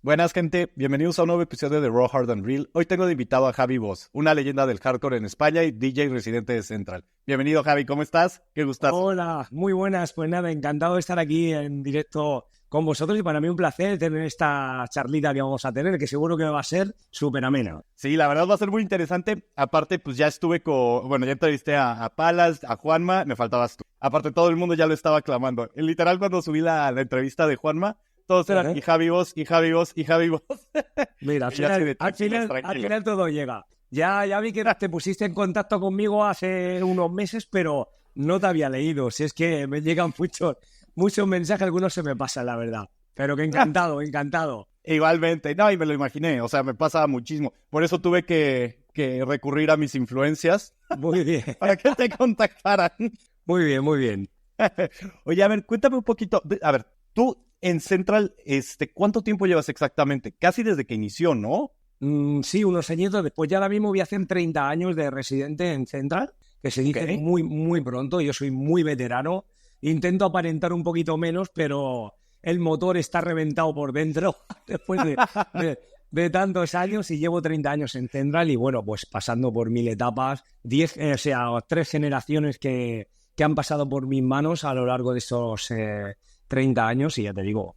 Buenas, gente. Bienvenidos a un nuevo episodio de Raw, Hard and Real. Hoy tengo de invitado a Javi Voz, una leyenda del hardcore en España y DJ residente de Central. Bienvenido, Javi. ¿Cómo estás? Qué gustazo. Hola, muy buenas. Pues nada, encantado de estar aquí en directo con vosotros y para mí un placer tener esta charlita que vamos a tener, que seguro que va a ser súper amena. Sí, la verdad va a ser muy interesante. Aparte, pues ya estuve ya entrevisté a Palas, a Juanma, me faltabas tú. Aparte, todo el mundo ya lo estaba aclamando. Literal, cuando subí la entrevista de Juanma, todos eran y Javi Voz, y Javi Voz, y Javi Voz. Mira, al final todo llega. Ya vi que te pusiste en contacto conmigo hace unos meses, pero no te había leído. Si es que me llegan muchos mensajes, algunos se me pasan, la verdad. Pero que encantado. Igualmente, no, y me lo imaginé, o sea, me pasa muchísimo. Por eso tuve que recurrir a mis influencias. Muy bien. Para que te contactaran. Muy bien. Oye, a ver, cuéntame un poquito. A ver, tú en Central, ¿cuánto tiempo llevas exactamente? Casi desde que inició, ¿no? Sí, unos añitos después. Ya ahora mismo voy a hacer 30 años de residente en Central, que se dice muy pronto. Yo soy muy veterano. Intento aparentar un poquito menos, pero el motor está reventado por dentro después de tantos años y llevo 30 años en Central y bueno, pues pasando por 1000 etapas, 3 generaciones que han pasado por mis manos a lo largo de esos 30 años y ya te digo,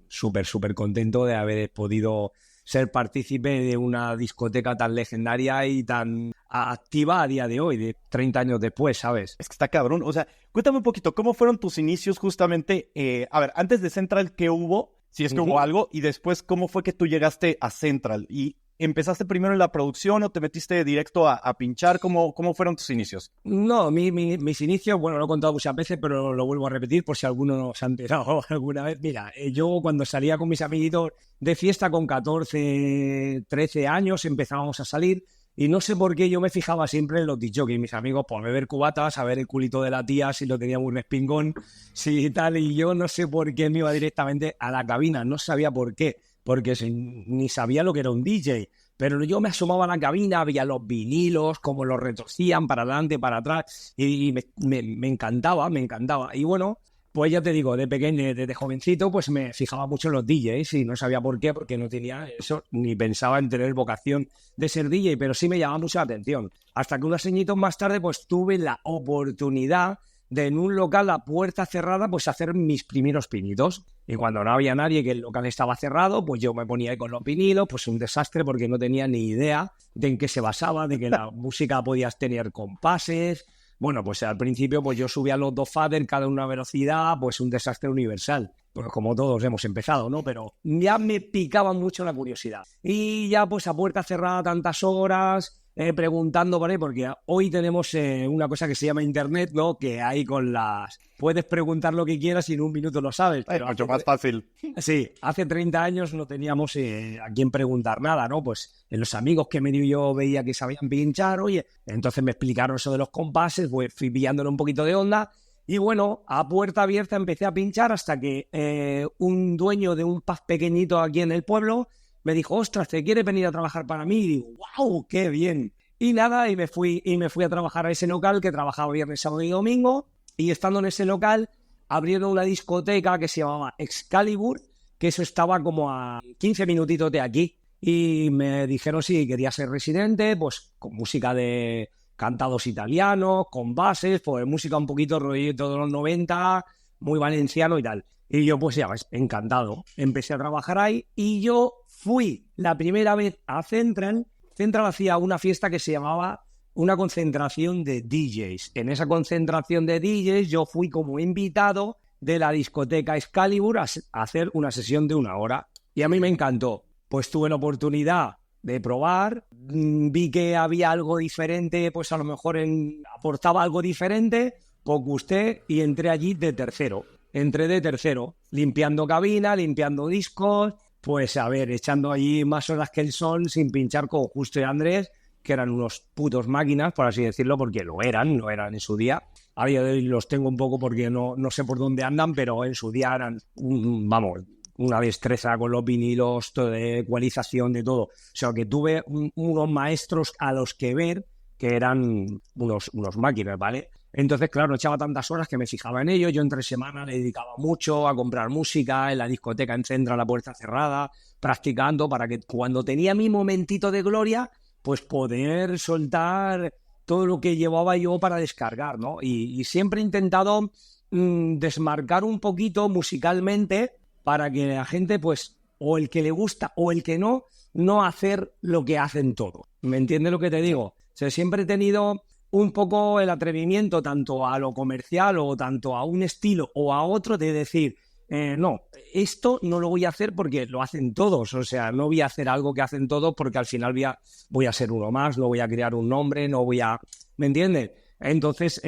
súper contento de haber podido ser partícipe de una discoteca tan legendaria y tan activa a día de hoy, de 30 años después, ¿sabes? Es que está cabrón. O sea, cuéntame un poquito, ¿cómo fueron tus inicios justamente? A ver, antes de Central, ¿qué hubo? Si es que hubo algo. Y después, ¿cómo fue que tú llegaste a Central? ¿Y empezaste primero en la producción o te metiste directo a pinchar? ¿Cómo fueron tus inicios? No, mis inicios, bueno, lo he contado muchas veces, pero lo vuelvo a repetir por si alguno no se ha enterado alguna vez. Mira, yo cuando salía con mis amiguitos de fiesta con 14, 13 años empezábamos a salir y no sé por qué yo me fijaba siempre en los discjockeys, mis amigos, por beber cubatas, a ver el culito de la tía, si lo tenía un respingón, si tal, y yo no sé por qué me iba directamente a la cabina, no sabía por qué, porque ni sabía lo que era un DJ. Pero yo me asomaba a la cabina, había los vinilos, cómo los retorcían para adelante, para atrás, y me encantaba. Y bueno, pues ya te digo, de pequeño, desde jovencito, pues me fijaba mucho en los DJs y no sabía por qué, porque no tenía eso, ni pensaba en tener vocación de ser DJ, pero sí me llamaba mucho la atención. Hasta que unos añitos más tarde, pues tuve la oportunidad de en un local a puerta cerrada, pues hacer mis primeros pinitos. Y cuando no había nadie, que el local estaba cerrado, pues yo me ponía ahí con los vinilos, pues un desastre porque no tenía ni idea de en qué se basaba, de que la música podías tener compases. Bueno, pues al principio pues yo subía los dos fader, cada una velocidad, pues un desastre universal. Pues como todos hemos empezado, ¿no? Pero ya me picaba mucho la curiosidad. Y ya pues a puerta cerrada tantas horas, preguntando por ahí, porque hoy tenemos una cosa que se llama internet, ¿no? Que ahí puedes preguntar lo que quieras y en un minuto lo sabes. Pero mucho más fácil. Sí, hace 30 años no teníamos a quién preguntar nada, ¿no? Pues en los amigos que medio yo veía que sabían pinchar, oye, entonces me explicaron eso de los compases, pues fui pillándole un poquito de onda y bueno, a puerta abierta empecé a pinchar hasta que un dueño de un pub pequeñito aquí en el pueblo me dijo, ostras, ¿te quieres venir a trabajar para mí? Y digo, ¡wow! ¡Qué bien! Y nada, y me fui a trabajar a ese local que trabajaba viernes, sábado y domingo. Y estando en ese local, abrieron una discoteca que se llamaba Excalibur, que eso estaba como a 15 minutitos de aquí. Y me dijeron si quería ser residente, pues con música de cantados italianos, con bases, pues música un poquito rollito de los 90, muy valenciano y tal. Y yo pues ya ves, encantado. Empecé a trabajar ahí y yo fui la primera vez a Central. Central hacía una fiesta que se llamaba una concentración de DJs. En esa concentración de DJs yo fui como invitado de la discoteca Excalibur a hacer una sesión de 1 hora. Y a mí me encantó. Pues tuve la oportunidad de probar, vi que había algo diferente, pues a lo mejor aportaba algo diferente, pues gusté y entré allí de tercero. Entré de tercero, limpiando cabina, limpiando discos, pues a ver, echando allí más horas que el sol sin pinchar con Justo y Andrés, que eran unos putos máquinas, por así decirlo, porque no eran en su día. A día de hoy los tengo un poco porque no sé por dónde andan, pero en su día eran, vamos, una destreza con los vinilos, de ecualización, de todo. O sea, que tuve unos maestros a los que ver que eran unos máquinas, ¿vale? Entonces, claro, echaba tantas horas que me fijaba en ello. Yo entre semana le dedicaba mucho a comprar música en la discoteca en Central, la puerta cerrada, practicando para que cuando tenía mi momentito de gloria, pues poder soltar todo lo que llevaba yo para descargar, ¿no? Y siempre he intentado desmarcar un poquito musicalmente para que la gente, pues, o el que le gusta o el que no hacer lo que hacen todos. ¿Me entiendes lo que te digo? O sea, siempre he tenido un poco el atrevimiento tanto a lo comercial o tanto a un estilo o a otro de decir, no, esto no lo voy a hacer porque lo hacen todos, o sea, no voy a hacer algo que hacen todos porque al final voy a ser uno más, no voy a crear un nombre, no voy a... ¿Me entiendes? Entonces,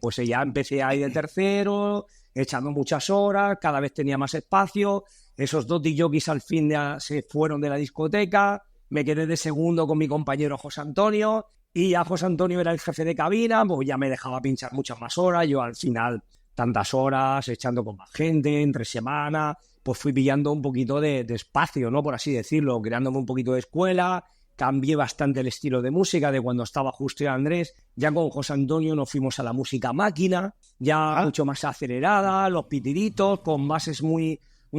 pues ya empecé ahí de tercero, echando muchas horas, cada vez tenía más espacio, esos dos DJs al fin se fueron de la discoteca, me quedé de segundo con mi compañero José Antonio, y ya José Antonio era el jefe de cabina, pues ya me dejaba pinchar muchas más horas, yo al final tantas horas, echando con más gente, entre semana, pues fui pillando un poquito de espacio, ¿no? Por así decirlo, creándome un poquito de escuela, cambié bastante el estilo de música de cuando estaba Justo y Andrés, ya con José Antonio nos fuimos a la música máquina, ya mucho más acelerada, los pitiditos, con bases muy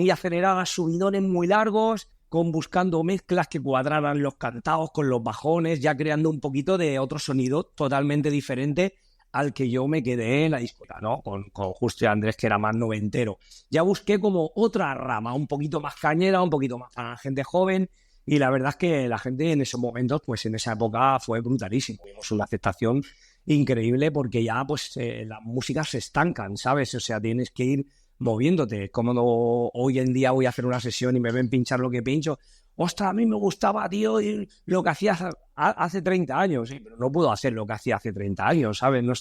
aceleradas, subidones muy largos, con buscando mezclas que cuadraran los cantados con los bajones, ya creando un poquito de otro sonido totalmente diferente al que yo me quedé en la discoteca, ¿no? Con Justo y Andrés, que era más noventero. Ya busqué como otra rama, un poquito más cañera, un poquito más para la gente joven, y la verdad es que la gente en esos momentos, pues en esa época fue brutalísimo. Tuvimos una aceptación increíble porque ya pues las músicas se estancan, ¿sabes? O sea, tienes que ir moviéndote. Como no, hoy en día voy a hacer una sesión y me ven pinchar lo que pincho. Ostras, a mí me gustaba, tío, lo que hacía hace 30 años. Sí, pero no puedo hacer lo que hacía hace 30 años, ¿sabes? No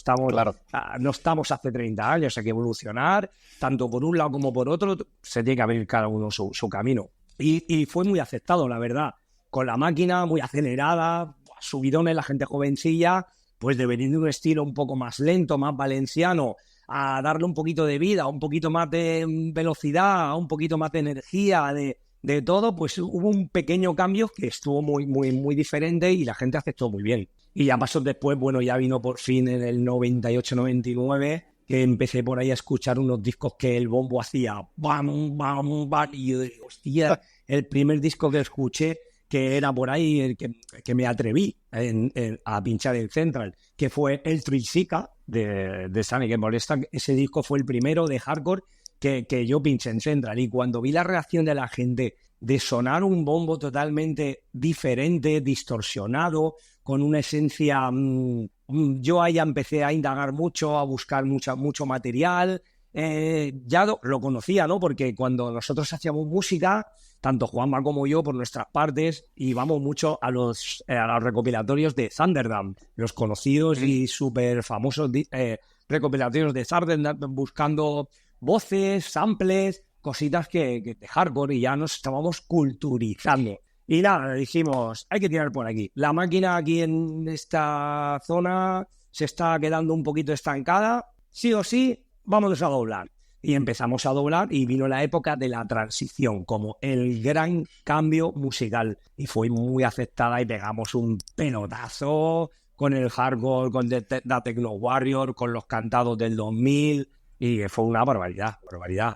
estamos hace 30 años. Hay que evolucionar, tanto por un lado como por otro. Se tiene que abrir cada uno su camino. Y fue muy aceptado, la verdad. Con la máquina muy acelerada, subidones, la gente jovencilla, pues de venir de un estilo un poco más lento, más valenciano, a darle un poquito de vida, un poquito más de velocidad, un poquito más de energía, de todo, pues hubo un pequeño cambio que estuvo muy, muy, muy diferente y la gente aceptó muy bien. Y ya pasos después, bueno, ya vino por fin en el 98-99, que empecé por ahí a escuchar unos discos que el bombo hacía bam, bam, bam, y yo digo, hostia, el primer disco que escuché, que era por ahí el que me atreví a pinchar en Central, que fue el Trisica de Sani que molesta. Ese disco fue el primero de hardcore que yo pinché en Central, y cuando vi la reacción de la gente de sonar un bombo totalmente diferente, distorsionado, con una esencia... yo ahí empecé a indagar mucho, a buscar mucho material. Ya lo conocía, ¿no? Porque cuando nosotros hacíamos música, tanto Juanma como yo, por nuestras partes, íbamos mucho a los recopilatorios de Thunderdam, los conocidos y súper famosos recopilatorios de Thunderdam, buscando voces, samples, cositas que de hardcore, y ya nos estábamos culturizando. Y nada, dijimos, hay que tirar por aquí. La máquina aquí en esta zona se está quedando un poquito estancada. Sí o sí, vamos a doblar. Y empezamos a doblar y vino la época de la transición, como el gran cambio musical. Y fue muy aceptada y pegamos un pelotazo con el hardcore, con The Techno Warrior, con los cantados del 2000... Y fue una barbaridad.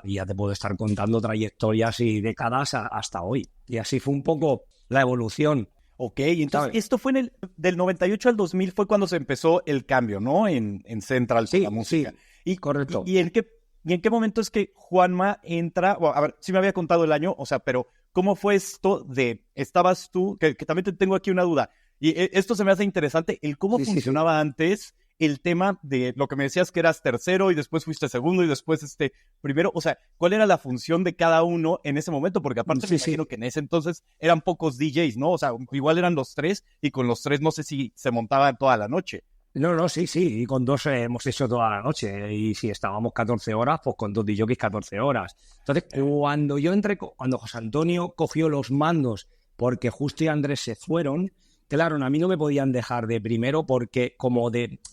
Y ya te puedo estar contando trayectorias y décadas hasta hoy. Y así fue un poco la evolución. Ok, entonces esto fue del 98 al 2000 fue cuando se empezó el cambio, ¿no? En Central, sí, la música. Sí, correcto. ¿Y en qué momento es que Juanma entra? Bueno, a ver, sí me había contado el año, o sea, pero ¿cómo fue esto estabas tú? Que también tengo aquí una duda. Y esto se me hace interesante, el cómo funcionaba antes el tema de lo que me decías que eras tercero y después fuiste segundo y después primero, o sea, ¿cuál era la función de cada uno en ese momento? Porque aparte me imagino que en ese entonces eran pocos DJs, ¿no? O sea, igual eran los tres y con los tres no sé si se montaban toda la noche. No, sí, y con dos hemos hecho toda la noche, y si estábamos 14 horas, pues con dos DJs 14 horas. Entonces, cuando José Antonio cogió los mandos, porque Justo y Andrés se fueron, claro, a mí no me podían dejar de primero, porque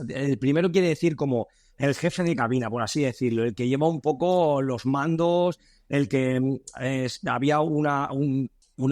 el primero quiere decir como el jefe de cabina, por así decirlo, el que lleva un poco los mandos, el que había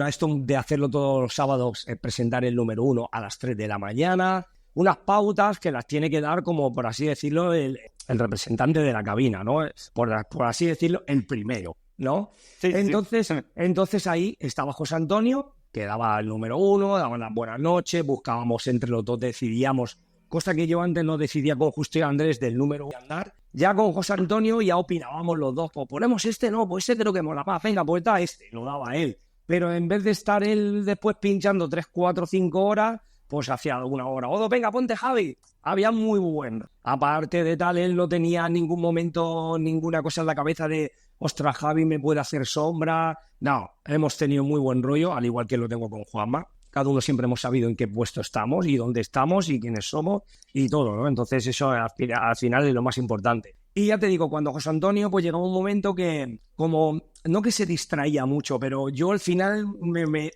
esto de hacerlo todos los sábados, presentar el número 1 a las 3 de la mañana, unas pautas que las tiene que dar como, por así decirlo, el representante de la cabina, ¿no? Por así decirlo, el primero, ¿no? Sí, Entonces ahí estaba José Antonio, que daba el número 1, daba las buenas noches, buscábamos entre los dos, decidíamos, cosa que yo antes no decidía con Justo y Andrés del número de andar. Ya con José Antonio ya opinábamos los dos, pues ponemos este, no, pues este creo que mola más, venga, pues da este, lo daba él. Pero en vez de estar él después pinchando 3, 4, 5 horas, pues hacía alguna hora o dos, venga, ponte Javi. Había muy buen. Aparte de tal, él no tenía en ningún momento ninguna cosa en la cabeza de, ostras, Javi me puede hacer sombra. No, hemos tenido muy buen rollo, al igual que lo tengo con Juanma. Cada uno siempre hemos sabido en qué puesto estamos y dónde estamos y quiénes somos y todo, ¿no? Entonces eso al final es lo más importante. Y ya te digo, cuando José Antonio, pues llegó un momento que, como, no que se distraía mucho, pero yo al final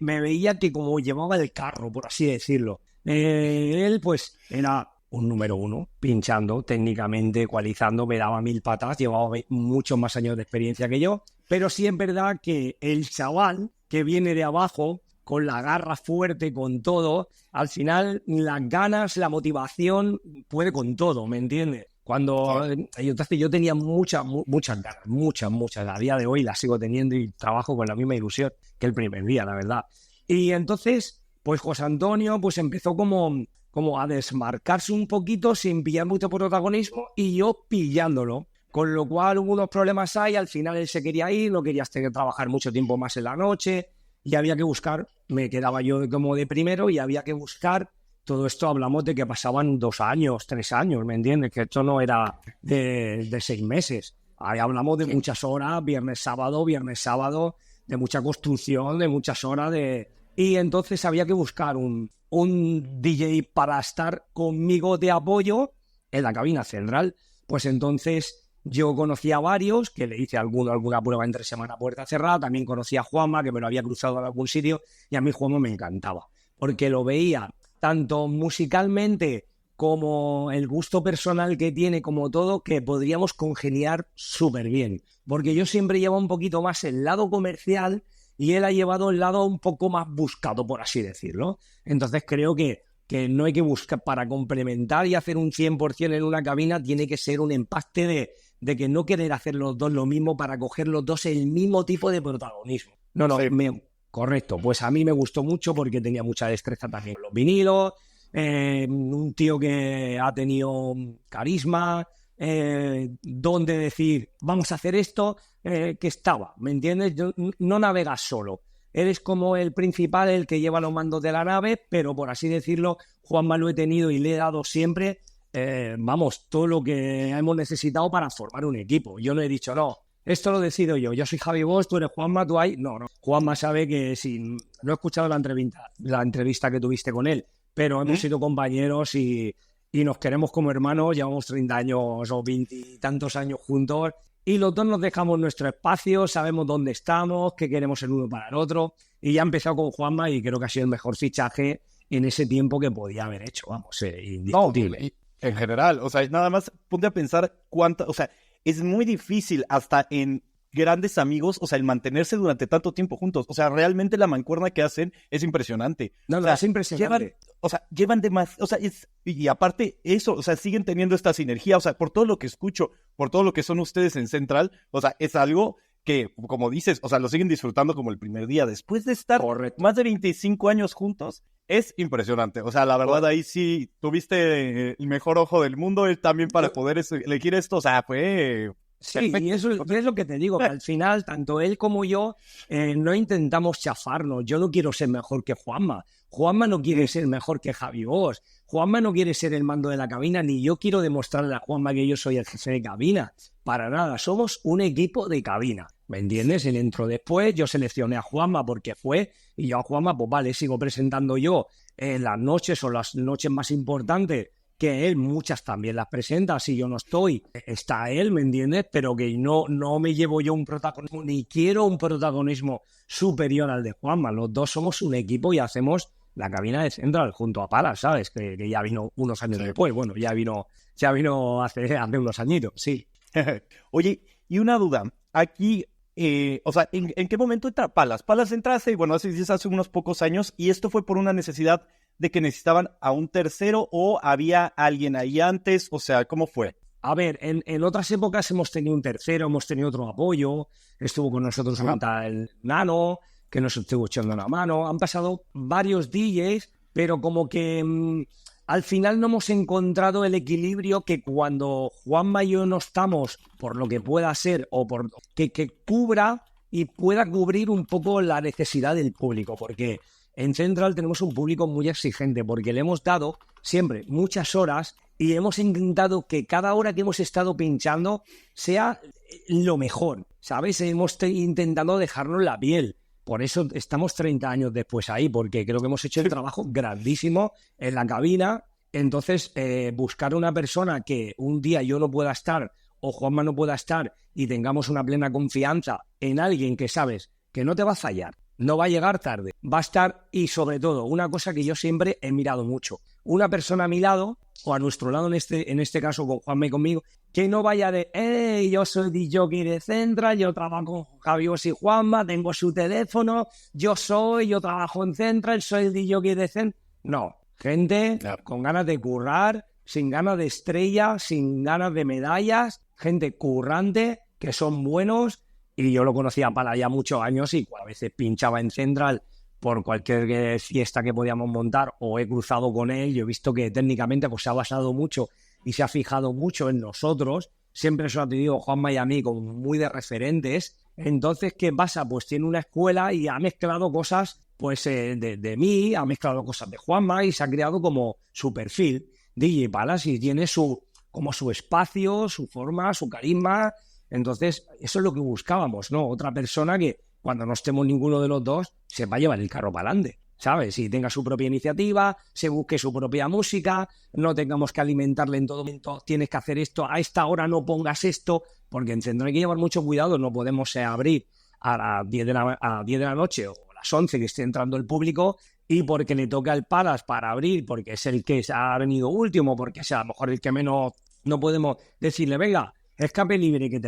me veía que como llevaba el carro, por así decirlo. Él, pues, era un número 1, pinchando, técnicamente, ecualizando, me daba 1000 patas, llevaba muchos más años de experiencia que yo, pero sí es verdad que el chaval que viene de abajo, con la garra fuerte, con todo, al final las ganas, la motivación puede con todo, ¿me entiendes? Cuando entonces yo tenía muchas ganas, muchas, a día de hoy las sigo teniendo y trabajo con la misma ilusión que el primer día, la verdad. Y entonces, pues José Antonio pues empezó como a desmarcarse un poquito sin pillar mucho protagonismo y yo pillándolo. Con lo cual hubo unos problemas ahí, al final él se quería ir, no quería trabajar mucho tiempo más en la noche y había que buscar, me quedaba yo como de primero y había que buscar, todo esto hablamos de que pasaban 2 años, 3 años, ¿me entiendes? Que esto no era de 6 meses, ahí hablamos de muchas horas, viernes, sábado, de mucha construcción, de muchas horas de... Y entonces había que buscar un DJ para estar conmigo de apoyo en la cabina central. Pues entonces yo conocía a varios, que le hice alguna prueba entre semana puerta cerrada, también conocía a Juanma, que me lo había cruzado en algún sitio, y a mí Juanma me encantaba, porque lo veía tanto musicalmente como el gusto personal que tiene, como todo, que podríamos congeniar súper bien. Porque yo siempre llevo un poquito más el lado comercial y él ha llevado el lado un poco más buscado, por así decirlo. Entonces creo que no hay que buscar para complementar y hacer un 100% en una cabina, tiene que ser un empate de que no querer hacer los dos lo mismo para coger los dos el mismo tipo de protagonismo. No, sí. Correcto, pues a mí me gustó mucho porque tenía mucha destreza también con los vinilos, un tío que ha tenido carisma, donde decir, vamos a hacer esto, que estaba, ¿me entiendes? Yo, no navegas solo. Eres como el principal, el que lleva los mandos de la nave, pero por así decirlo, Juanma lo he tenido y le he dado siempre, todo lo que hemos necesitado para formar un equipo. Yo no he dicho, no, esto lo decido yo soy Javi Bosch, tú eres Juanma, tú ahí... No. Juanma sabe que si no he escuchado la entrevista que tuviste con él, pero hemos sido compañeros y nos queremos como hermanos, llevamos 30 años o 20 y tantos años juntos. Y los dos nos dejamos nuestro espacio, sabemos dónde estamos, qué queremos el uno para el otro. Y ya he empezado con Juanma y creo que ha sido el mejor fichaje en ese tiempo que podía haber hecho, indiscutible. No, en general, o sea, nada más ponte a pensar o sea, es muy difícil hasta en grandes amigos, o sea, el mantenerse durante tanto tiempo juntos. O sea, realmente la mancuerna que hacen es impresionante. No, o sea, es impresionante. Llevan de más, o sea, y aparte eso, o sea, siguen teniendo esta sinergia, o sea, por todo lo que escucho, por todo lo que son ustedes en Central, o sea, es algo que, como dices, o sea, lo siguen disfrutando como el primer día. Después de estar más de 25 años juntos, es impresionante. O sea, la verdad, ahí sí tuviste el mejor ojo del mundo, él también para poder elegir esto, o sea, fue... Sí, perfecto. Y eso es lo que te digo, que al final, tanto él como yo, no intentamos chafarnos. Yo no quiero ser mejor que Juanma. Juanma no quiere ser mejor que Javi Bosch. Juanma no quiere ser el mando de la cabina, ni yo quiero demostrarle a Juanma que yo soy el jefe de cabina. Para nada, somos un equipo de cabina, ¿me entiendes? Él entró después, yo seleccioné a Juanma porque fue, y yo a Juanma, pues vale, sigo presentando yo en las noches o las noches más importantes, que él muchas también las presenta, si yo no estoy, está él, ¿me entiendes? Pero que no me llevo yo un protagonismo, ni quiero un protagonismo superior al de Juanma. Los dos somos un equipo y hacemos la cabina de Central junto a Palas, ¿sabes? Que ya vino unos años después, bueno, ya vino hace unos añitos, sí. Oye, y una duda, aquí o sea, ¿en qué momento entra Palas? Palas entraste y bueno, hace unos pocos años y esto fue por una necesidad de que necesitaban a un tercero o había alguien ahí antes, o sea, ¿cómo fue? A ver, en otras épocas hemos tenido un tercero, hemos tenido otro apoyo, estuvo con nosotros el Nano, que nos estuvo echando una mano, han pasado varios DJs, pero como que al final no hemos encontrado el equilibrio que cuando Juanma y yo no estamos, por lo que pueda ser, o por que cubra y pueda cubrir un poco la necesidad del público, porque en Central tenemos un público muy exigente, porque le hemos dado siempre muchas horas y hemos intentado que cada hora que hemos estado pinchando sea lo mejor, ¿sabes? Hemos intentado dejarnos la piel. Por eso estamos 30 años después ahí, porque creo que hemos hecho el trabajo grandísimo en la cabina. Entonces, buscar una persona que un día yo no pueda estar o Juanma no pueda estar y tengamos una plena confianza en alguien que sabes que no te va a fallar, no va a llegar tarde, va a estar, y sobre todo, una cosa que yo siempre he mirado mucho, una persona a mi lado, o a nuestro lado en este caso con Juanma y conmigo, que no vaya de, yo soy DJ de Central, yo trabajo con Javier y Juanma, tengo su teléfono, yo trabajo en Central, soy el DJ de Central. No, gente con ganas de currar, sin ganas de estrella, sin ganas de medallas, gente currante, que son buenos. Y yo lo conocía para ya muchos años y a veces pinchaba en Central por cualquier fiesta que podíamos montar o he cruzado con él. Yo he visto que técnicamente pues, se ha basado mucho y se ha fijado mucho en nosotros. Siempre eso ha tenido Juanma y a mí como muy de referentes. Entonces, ¿qué pasa? Pues tiene una escuela y ha mezclado cosas pues de mí, ha mezclado cosas de Juanma y se ha creado como su perfil. DJ Palas y tiene como su espacio, su forma, su carisma. Entonces, eso es lo que buscábamos, ¿no? Otra persona que, cuando no estemos ninguno de los dos, se va a llevar el carro para adelante, ¿sabes? Y tenga su propia iniciativa, se busque su propia música, no tengamos que alimentarle en todo momento, tienes que hacer esto, a esta hora no pongas esto, porque en Centro hay que llevar mucho cuidado, no podemos abrir a las 10 de la noche o a las 11 que esté entrando el público y porque le toca el Palas para abrir, porque es el que ha venido último, porque es a lo mejor el que menos, no podemos decirle, venga, escape libre que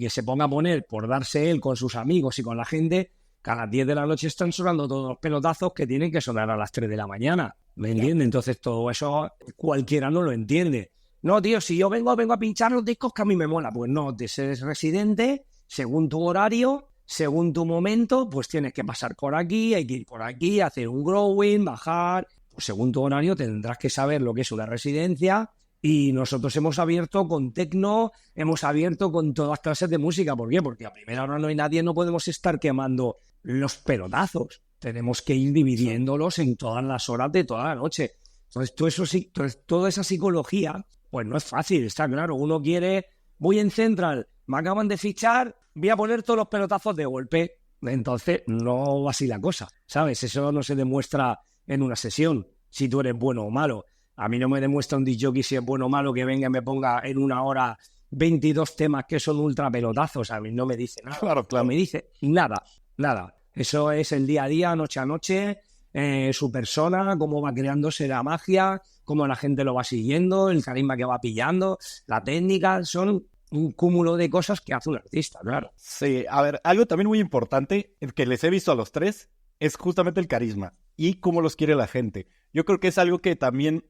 se ponga a poner por darse él con sus amigos y con la gente, que a las 10 de la noche están sonando todos los pelotazos que tienen que sonar a las 3 de la mañana. ¿Me entiendes? Entonces todo eso cualquiera no lo entiende. No, tío, si yo vengo a pinchar los discos que a mí me mola. Pues no, te eres residente, según tu horario, según tu momento, pues tienes que pasar por aquí, hay que ir por aquí, hacer un growing, bajar. Pues según tu horario tendrás que saber lo que es una residencia. Y nosotros hemos abierto con techno, hemos abierto con todas clases de música. ¿Por qué? Porque a primera hora no hay nadie, no podemos estar quemando los pelotazos. Tenemos que ir dividiéndolos en todas las horas de toda la noche. Entonces, toda esa psicología, pues no es fácil, está claro. Uno quiere, voy en Central, me acaban de fichar, voy a poner todos los pelotazos de golpe. Entonces, no va así la cosa, ¿sabes? Eso no se demuestra en una sesión, si tú eres bueno o malo. A mí no me demuestra un disc-jockey si es bueno o malo que venga y me ponga en una hora 22 temas que son ultra pelotazos. A mí no me dice nada. Claro. No me dice nada. Eso es el día a día, noche a noche, su persona, cómo va creándose la magia, cómo la gente lo va siguiendo, el carisma que va pillando, la técnica. Son un cúmulo de cosas que hace un artista, claro. Sí, a ver, algo también muy importante que les he visto a los tres es justamente el carisma y cómo los quiere la gente. Yo creo que es algo que también...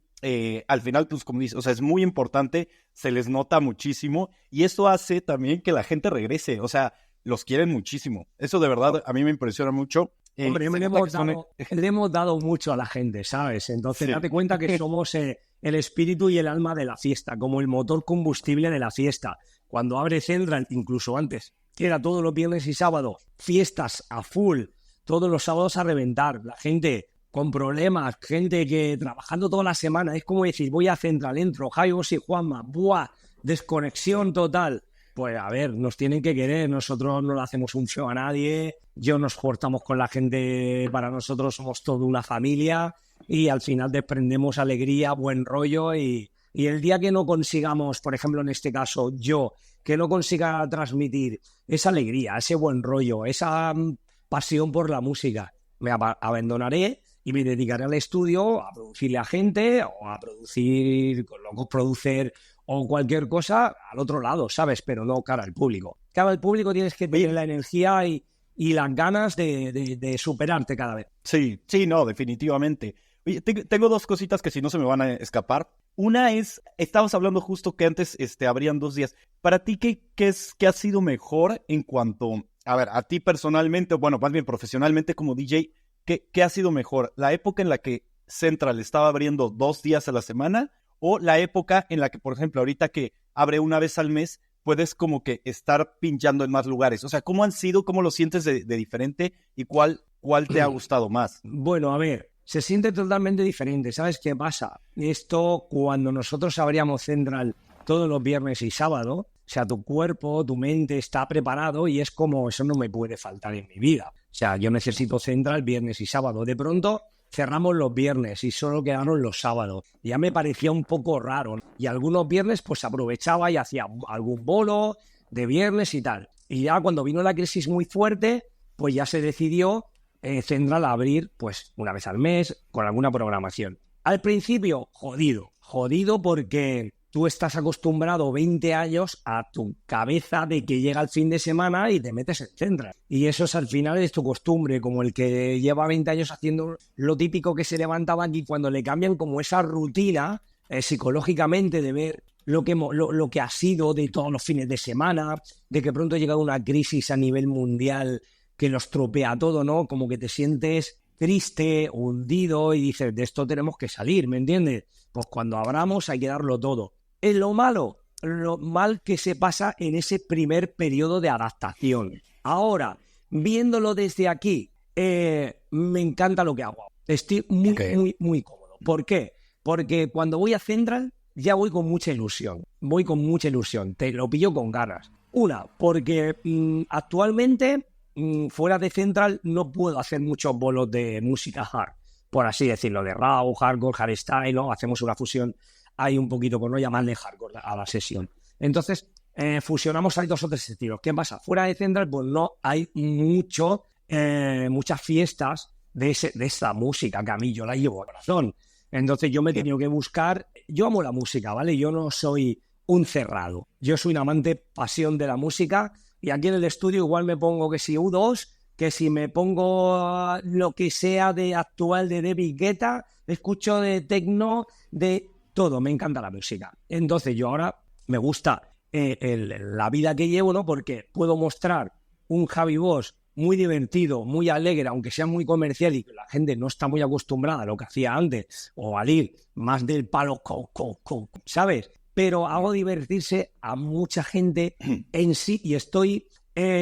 al final, pues como dices, o sea, es muy importante, se les nota muchísimo y eso hace también que la gente regrese, o sea, los quieren muchísimo. Eso de verdad a mí me impresiona mucho. Hombre, le hemos dado mucho a la gente, ¿sabes? Entonces, date cuenta que somos el espíritu y el alma de la fiesta, como el motor combustible de la fiesta. Cuando abre Central, incluso antes, que era todos los viernes y sábados, fiestas a full, todos los sábados a reventar, la gente... con problemas, gente que trabajando toda la semana, es como decir, voy a Central, entro, Jaivos y Juanma, ¡buah! Desconexión total. Pues a ver, nos tienen que querer, nosotros no le hacemos un feo a nadie, nos portamos con la gente, para nosotros somos toda una familia y al final desprendemos alegría, buen rollo y el día que no consigamos, por ejemplo en este caso yo, que no consiga transmitir esa alegría, ese buen rollo, esa pasión por la música, me abandonaré y me dedicaré al estudio a producirle a gente o a producir, producer o cualquier cosa al otro lado, ¿sabes? Pero no cara al público. Claro, el público tienes que tener la energía y las ganas de superarte cada vez. Sí, no, definitivamente. Oye, tengo dos cositas que si no se me van a escapar. Una es, estabas hablando justo que antes habrían 2 días. Para ti, ¿qué ha sido mejor en cuanto, a ver, a ti personalmente, bueno, más bien profesionalmente como DJ, ¿qué ha sido mejor? ¿La época en la que Central estaba abriendo 2 días a la semana o la época en la que, por ejemplo, ahorita que abre una vez al mes, puedes como que estar pinchando en más lugares? O sea, ¿cómo han sido? ¿Cómo lo sientes de diferente? ¿Y cuál te ha gustado más? Bueno, a ver, se siente totalmente diferente. ¿Sabes qué pasa? Esto, cuando nosotros abríamos Central todos los viernes y sábado, o sea, tu cuerpo, tu mente está preparado y es como, eso no me puede faltar en mi vida. O sea, yo necesito Central viernes y sábado. De pronto cerramos los viernes y solo quedaron los sábados. Ya me parecía un poco raro. Y algunos viernes pues aprovechaba y hacía algún bolo de viernes y tal. Y ya cuando vino la crisis muy fuerte, pues ya se decidió Central a abrir pues una vez al mes con alguna programación. Al principio, jodido porque tú estás acostumbrado 20 años a tu cabeza de que llega el fin de semana y te metes en Central. Y eso es al final es tu costumbre, como el que lleva 20 años haciendo lo típico que se levantaba aquí cuando le cambian como esa rutina psicológicamente de ver lo que ha sido de todos los fines de semana, de que pronto ha llegado una crisis a nivel mundial que lo estropea todo, ¿no? Como que te sientes triste, hundido y dices, de esto tenemos que salir, ¿me entiendes? Pues cuando abramos hay que darlo todo. Es lo mal que se pasa en ese primer periodo de adaptación. Ahora, viéndolo desde aquí, me encanta lo que hago. Estoy muy cómodo. ¿Por qué? Porque cuando voy a Central ya voy con mucha ilusión. Te lo pillo con ganas. Una, porque actualmente fuera de Central no puedo hacer muchos bolos de música hard, por así decirlo, de raw, hardcore, hardstyle, ¿no? Hacemos una fusión ahí un poquito, por no llamarle hardcore a la sesión. Entonces, fusionamos ahí 2 o 3 estilos. ¿Qué pasa? Fuera de Central, pues no hay muchas fiestas de esta música que a mí yo la llevo al corazón. Entonces yo me he tenido que buscar. Yo amo la música, ¿vale? Yo no soy un cerrado. Yo soy un amante pasión de la música y aquí en el estudio igual me pongo que si U2, que si me pongo lo que sea de actual de David Guetta, escucho de techno, de todo, me encanta la música. Entonces yo ahora me gusta la vida que llevo, ¿no? Porque puedo mostrar un Javi Bosch muy divertido, muy alegre, aunque sea muy comercial y que la gente no está muy acostumbrada a lo que hacía antes, o al ir más del palo, ¿sabes? Pero hago divertirse a mucha gente en sí y estoy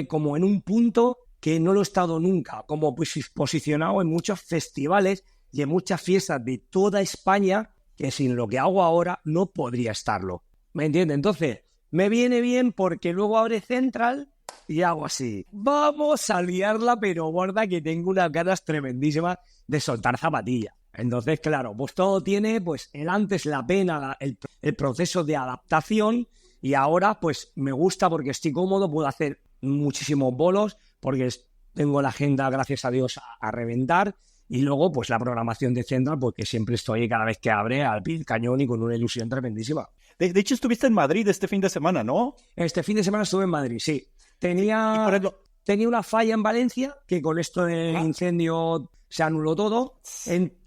como en un punto que no lo he estado nunca, como posicionado en muchos festivales y en muchas fiestas de toda España, que sin lo que hago ahora no podría estarlo. ¿Me entiendes? Entonces, me viene bien porque luego abre Central y hago así. Vamos a liarla, pero gorda, que tengo unas ganas tremendísimas de soltar zapatilla. Entonces, claro, pues todo tiene, pues, el antes, la pena, el proceso de adaptación y ahora, pues, me gusta porque estoy cómodo, puedo hacer muchísimos bolos porque tengo la agenda, gracias a Dios, a reventar. Y luego, pues la programación de Central, porque siempre estoy cada vez que abre al pie del cañón y con una ilusión tremendísima. De hecho, estuviste en Madrid este fin de semana, ¿no? Este fin de semana estuve en Madrid, sí. Tenía una falla en Valencia, que con esto del incendio se anuló todo.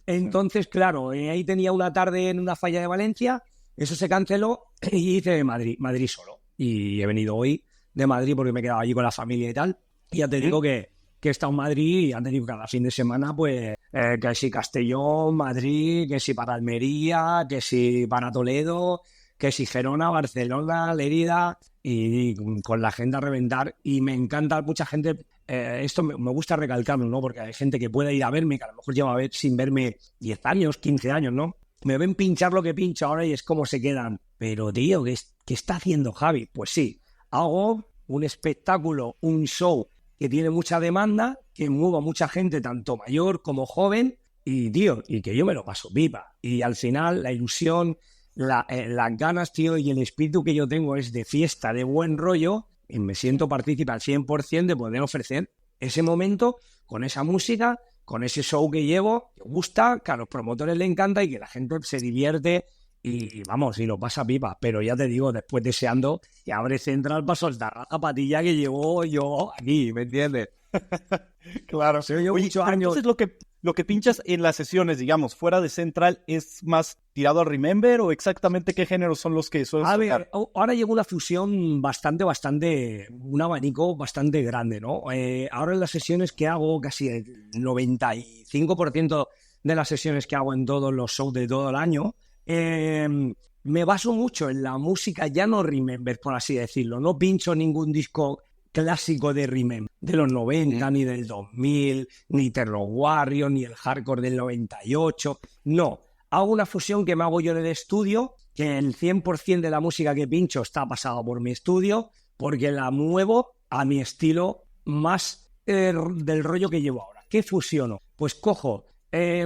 Entonces, claro, ahí tenía una tarde en una falla de Valencia, eso se canceló y hice Madrid solo. Y he venido hoy de Madrid porque me he quedado allí con la familia y tal. Y ya te digo que he estado en Madrid y ya te digo que cada fin de semana, pues, que si Castellón, Madrid, que si para Almería, que si para Toledo, que si Gerona, Barcelona, Lérida, y con la agenda a reventar. Y me encanta mucha gente, esto me gusta recalcarlo, ¿no? Porque hay gente que puede ir a verme, que a lo mejor lleva sin verme 10 años, 15 años, ¿no? Me ven pinchar lo que pincho ahora y es como se quedan. Pero, tío, ¿qué está haciendo Javi? Pues sí, hago un espectáculo, un show que tiene mucha demanda, que muevo a mucha gente, tanto mayor como joven, y, tío, y que yo me lo paso pipa. Y al final, la ilusión, las ganas, tío, y el espíritu que yo tengo es de fiesta, de buen rollo, y me siento partícipe al 100% de poder ofrecer ese momento con esa música, con ese show que llevo, que gusta, que a los promotores le encanta y que la gente se divierte y vamos, y lo pasa pipa. Pero ya te digo, después deseando que abre Central para soltar la zapatilla que llevo yo aquí, ¿me entiendes? Claro. Se oye Oye, muchos pero años. entonces lo que pinchas en las sesiones, digamos, fuera de Central, ¿es más tirado a Remember o exactamente qué géneros son los que sueles A tocar? ver, ahora llegó una fusión un abanico bastante grande, ¿no? Ahora en las sesiones que hago, casi el 95% de las sesiones que hago en todos los shows de todo el año, eh, me baso mucho en la música, ya no Remember, por así decirlo. No pincho ningún disco clásico de Remember, de los 90, ni del 2000, ni Terror Warrior, ni el hardcore del 98. No, hago una fusión que me hago yo en el estudio, que el 100% de la música que pincho está pasada por mi estudio, porque la muevo a mi estilo más del rollo que llevo ahora. ¿Qué fusiono? Pues cojo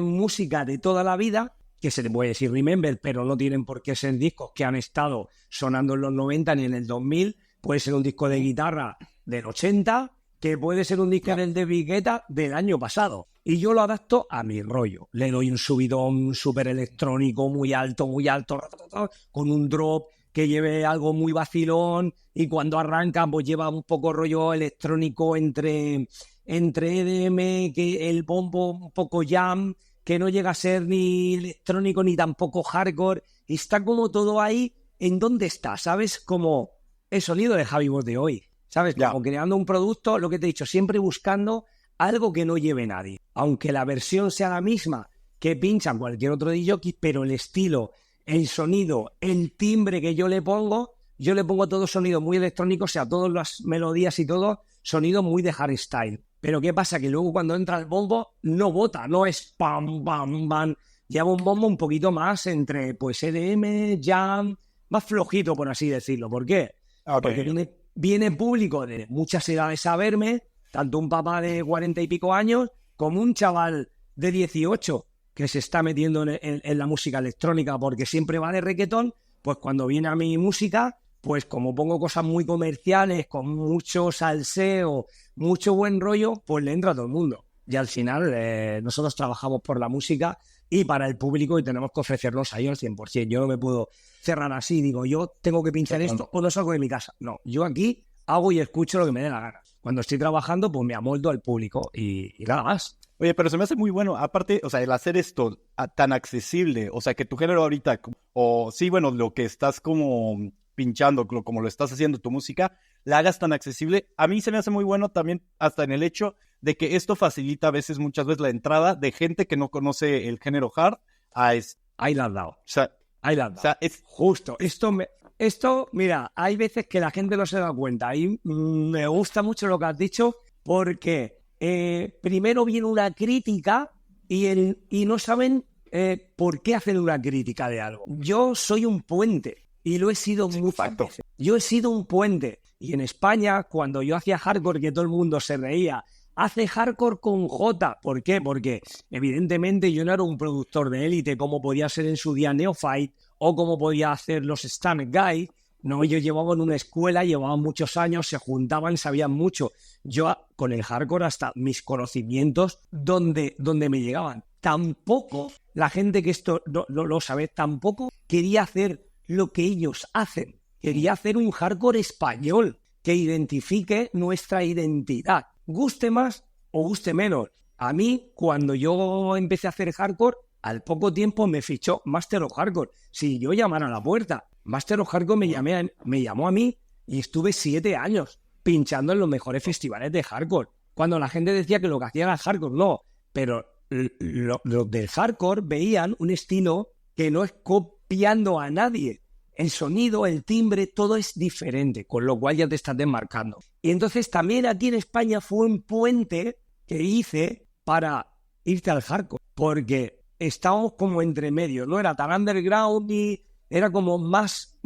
música de toda la vida, que se le puede decir Remember, pero no tienen por qué ser discos que han estado sonando en los 90 ni en el 2000. Puede ser un disco de guitarra del 80, que puede ser un disco del de Guetta del año pasado. Y yo lo adapto a mi rollo. Le doy un subidón súper electrónico, muy alto, con un drop que lleve algo muy vacilón, y cuando arranca pues lleva un poco rollo electrónico entre EDM, que el bombo un poco jam, que no llega a ser ni electrónico ni tampoco hardcore, y está como todo ahí en donde está, ¿sabes? Como el sonido de Javi Boss de hoy, ¿sabes? Como creando un producto, lo que te he dicho, siempre buscando algo que no lleve nadie. Aunque la versión sea la misma que pincha cualquier otro DJ, pero el estilo, el sonido, el timbre que yo le pongo todo sonido muy electrónico, o sea, todas las melodías y todo, sonido muy de hardstyle. Pero ¿qué pasa? Que luego cuando entra el bombo, no bota, no es pam, pam, pam. Lleva un bombo un poquito más entre, pues, EDM, jam, más flojito, por así decirlo. ¿Por qué? Okay. Porque viene público de muchas edades a verme, tanto un papá de 40 y pico años como un chaval de 18 que se está metiendo en la música electrónica porque siempre va de reggaetón. Pues cuando viene a mi música, pues como pongo cosas muy comerciales, con mucho salseo, mucho buen rollo, pues le entra a todo el mundo. Y al final nosotros trabajamos por la música y para el público, y tenemos que ofrecernos a ellos al 100%. Yo no me puedo cerrar así, digo, yo tengo que pinchar esto o no salgo de mi casa. No, yo aquí hago y escucho lo que me dé la gana. Cuando estoy trabajando, pues me amoldo al público y nada más. Oye, pero se me hace muy bueno, aparte, o sea, el hacer esto tan accesible, o sea, que tu género ahorita, o sí, bueno, lo que estás como pinchando, como lo estás haciendo tu música, la hagas tan accesible, a mí se me hace muy bueno también hasta en el hecho de que esto facilita a veces, muchas veces, la entrada de gente que no conoce el género hard a Ahí la has dado. O sea, ahí la has dado. O sea, es justo. Esto, mira, hay veces que la gente no se da cuenta. Y me gusta mucho lo que has dicho porque primero viene una crítica y no saben por qué hacen una crítica de algo. Yo soy un puente y lo he sido muchas veces. Yo he sido un puente. Y en España, cuando yo hacía hardcore, que todo el mundo se reía, hace hardcore con J. ¿Por qué? Porque evidentemente yo no era un productor de élite como podía ser en su día Neophyte o como podía hacer los Stand Guy. No, ellos llevaban una escuela, llevaban muchos años, se juntaban, sabían mucho. Yo con el hardcore hasta mis conocimientos donde me llegaban. Tampoco, la gente que esto no lo sabe, tampoco quería hacer lo que ellos hacen. Quería hacer un hardcore español que identifique nuestra identidad. Guste más o guste menos. A mí, cuando yo empecé a hacer hardcore, al poco tiempo me fichó Master of Hardcore. Si yo llamara a la puerta, Master of Hardcore me llamó a mí y estuve 7 años pinchando en los mejores festivales de hardcore. Cuando la gente decía que lo que hacía era hardcore, no. Pero los del hardcore veían un estilo que no es copiando a nadie. El sonido, el timbre, todo es diferente, con lo cual ya te estás desmarcando. Y entonces también aquí en España fue un puente que hice para irte al hardcore, porque estábamos como entre medio, no era tan underground y era como más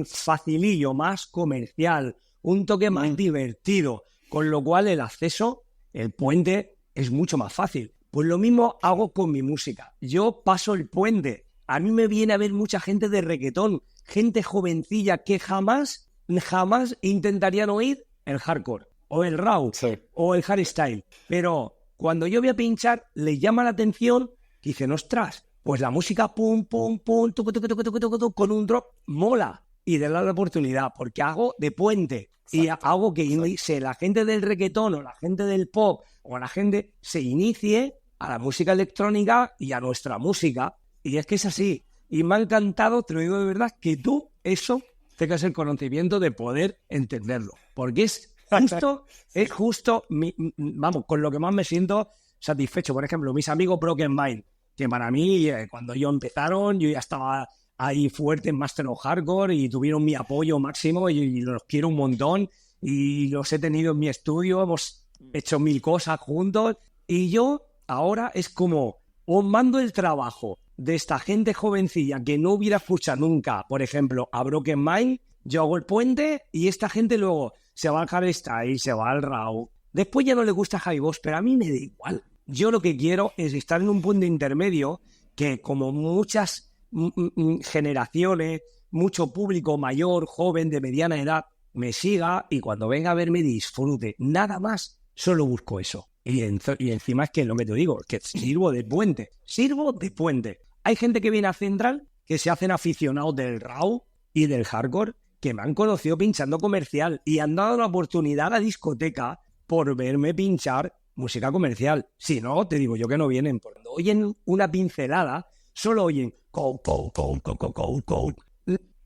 facilillo, más comercial, un toque más divertido, con lo cual el acceso, el puente, es mucho más fácil. Pues lo mismo hago con mi música. Yo paso el puente. A mí me viene a ver mucha gente de reggaetón, gente jovencilla que jamás intentarían oír el hardcore, o el raw, o el hardstyle. Pero cuando yo voy a pinchar, les llama la atención y dicen, ostras, pues la música pum, pum, pum, tucu, tucu, tucu, tucu, tucu, tucu, con un drop mola y de la oportunidad, porque hago de puente. Y hago que la gente del reggaetón o la gente del pop o la gente se inicie a la música electrónica y a nuestra música. Y es que es así. Y me ha encantado, te lo digo de verdad, que tú eso tengas el conocimiento de poder entenderlo. Porque es justo, vamos, con lo que más me siento satisfecho. Por ejemplo, mis amigos Broken Mind, que para mí, cuando ellos empezaron, yo ya estaba ahí fuerte en Master of Hardcore y tuvieron mi apoyo máximo y los quiero un montón y los he tenido en mi estudio, hemos hecho 1000 cosas juntos y yo ahora es como os mando el trabajo de esta gente jovencilla que no hubiera escuchado nunca, por ejemplo, a Broken Mind, yo hago el puente y esta gente luego se va al hardstyle, se va al raw, después ya no le gusta High Boss, pero a mí me da igual. Yo lo que quiero es estar en un punto intermedio que como muchas generaciones, mucho público mayor, joven, de mediana edad, me siga y cuando venga a verme disfrute. Nada más, solo busco eso. Y encima es que lo que te digo, que sirvo de puente. Hay gente que viene a Central que se hacen aficionados del raw y del hardcore que me han conocido pinchando comercial y han dado la oportunidad a la discoteca por verme pinchar música comercial. Si no, te digo yo que no vienen. Cuando oyen una pincelada, solo oyen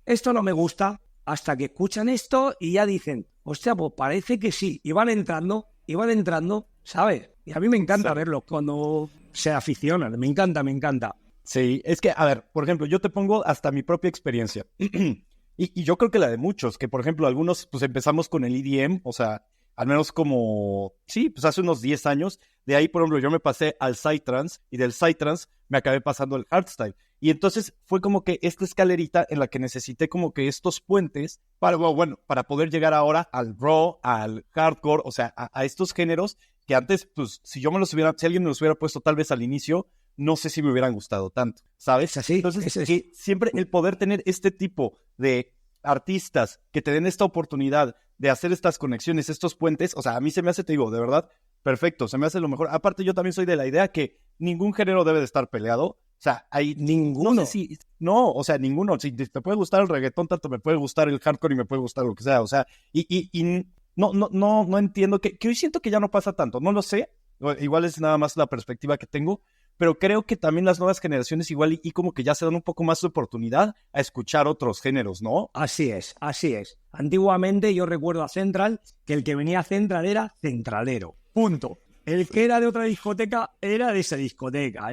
esto no me gusta, hasta que escuchan esto y ya dicen, hostia, pues parece que sí. Y van entrando, ¿sabes? Y a mí me encanta verlos cuando se aficionan. Me encanta. Sí, es que, a ver, por ejemplo, yo te pongo hasta mi propia experiencia. y yo creo que la de muchos, que por ejemplo, algunos pues empezamos con el EDM, o sea, al menos como, sí, pues hace unos 10 años. De ahí, por ejemplo, yo me pasé al Psytrance y del Psytrance me acabé pasando al Hardstyle. Y entonces fue como que esta escalerita en la que necesité como que estos puentes para, bueno, para poder llegar ahora al raw, al hardcore, o sea, a estos géneros que antes, pues, si alguien me los hubiera puesto tal vez al inicio, no sé si me hubieran gustado tanto, ¿sabes? Así, entonces, que siempre el poder tener este tipo de artistas que te den esta oportunidad de hacer estas conexiones, estos puentes, o sea, a mí se me hace, te digo, de verdad, perfecto, se me hace lo mejor. Aparte, yo también soy de la idea que ningún género debe de estar peleado. O sea, hay ninguno. No sé si, no, o sea, ninguno. Si te puede gustar el reggaetón, tanto me puede gustar el hardcore y me puede gustar lo que sea. O sea, y no entiendo que hoy siento que ya no pasa tanto. No lo sé. Igual es nada más la perspectiva que tengo. Pero creo que también las nuevas generaciones igual y como que ya se dan un poco más de oportunidad a escuchar otros géneros, ¿no? Así es. Antiguamente yo recuerdo a Central que el que venía a Central era centralero. Punto. El que era de otra discoteca era de esa discoteca.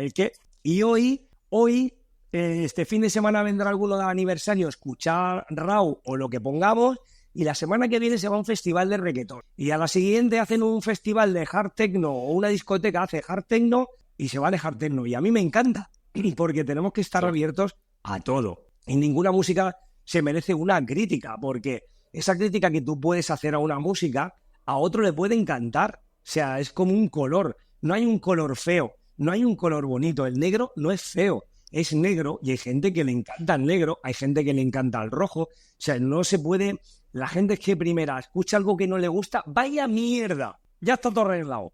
Y hoy, este fin de semana vendrá alguno de aniversario a escuchar Raw o lo que pongamos, y la semana que viene se va a un festival de reggaetón. Y a la siguiente hacen un festival de hard techno o una discoteca hace hard techno y se va a dejar techno. Y a mí me encanta, porque tenemos que estar abiertos a todo. Y ninguna música se merece una crítica, porque esa crítica que tú puedes hacer a una música, a otro le puede encantar. O sea, es como un color. No hay un color feo, no hay un color bonito. El negro no es feo, es negro, y hay gente que le encanta el negro, hay gente que le encanta el rojo. O sea, no se puede... La gente es que primera escucha algo que no le gusta, ¡vaya mierda! Ya está todo arreglado,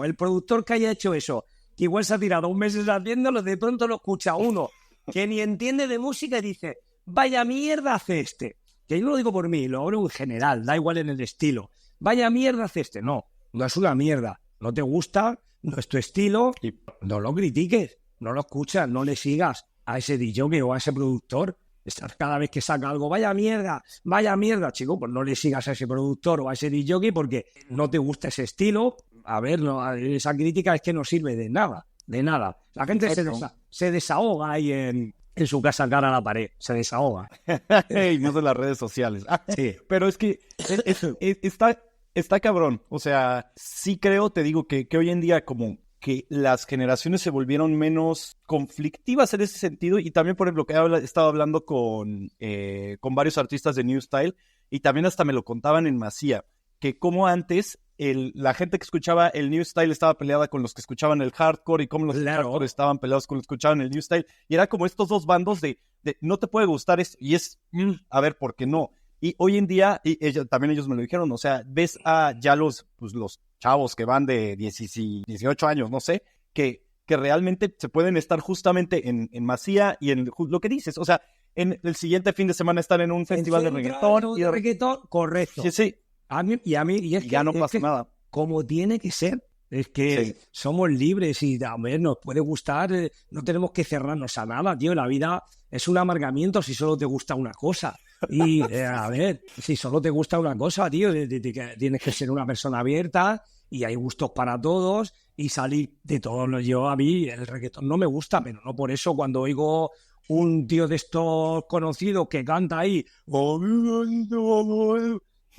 El productor que haya hecho eso, que igual se ha tirado 1 mes haciéndolo, de pronto lo escucha uno que ni entiende de música y dice, ¡vaya mierda hace este! Que yo no lo digo por mí, lo hablo en general, da igual en el estilo. ¡Vaya mierda hace este! No es una mierda. No te gusta, no es tu estilo, y no lo critiques, no lo escuchas, no le sigas a ese DJ o a ese productor. Cada vez que saca algo, vaya mierda, chico, pues no le sigas a ese productor o a ese DJ porque no te gusta ese estilo. A ver, esa crítica es que no sirve de nada. La gente se desahoga ahí en su casa cara a la pared, se desahoga. Y no de las redes sociales. Sí. Pero es que está cabrón. O sea, sí creo, te digo, que hoy en día como que las generaciones se volvieron menos conflictivas en ese sentido, y también, por ejemplo, que he estado hablando con varios artistas de New Style, y también hasta me lo contaban en Masía, que como antes la gente que escuchaba el New Style estaba peleada con los que escuchaban el hardcore, y como los hardcore estaban peleados con los que escuchaban el New Style, y era como estos dos bandos de no te puede gustar esto, y es, a ver, ¿por qué no? Y hoy en día, también ellos me lo dijeron, o sea, ves a ya los chavos que van de 18 años, no sé, que que realmente se pueden estar justamente en Masía y en lo que dices. O sea, en el siguiente fin de semana están en un festival de reggaetón. Y de reggaetón, correcto. Sí, sí. Y es y ya no pasa nada. Como tiene que ser. Es que somos libres y, a ver, nos puede gustar, no tenemos que cerrarnos a nada, tío. La vida es un amargamiento si solo te gusta una cosa. Y, a ver, si solo te gusta una cosa, tío, tienes que ser una persona abierta y hay gustos para todos y salir de todos. Yo, a mí, el reggaetón no me gusta, pero no por eso cuando oigo un tío de estos conocidos que canta ahí,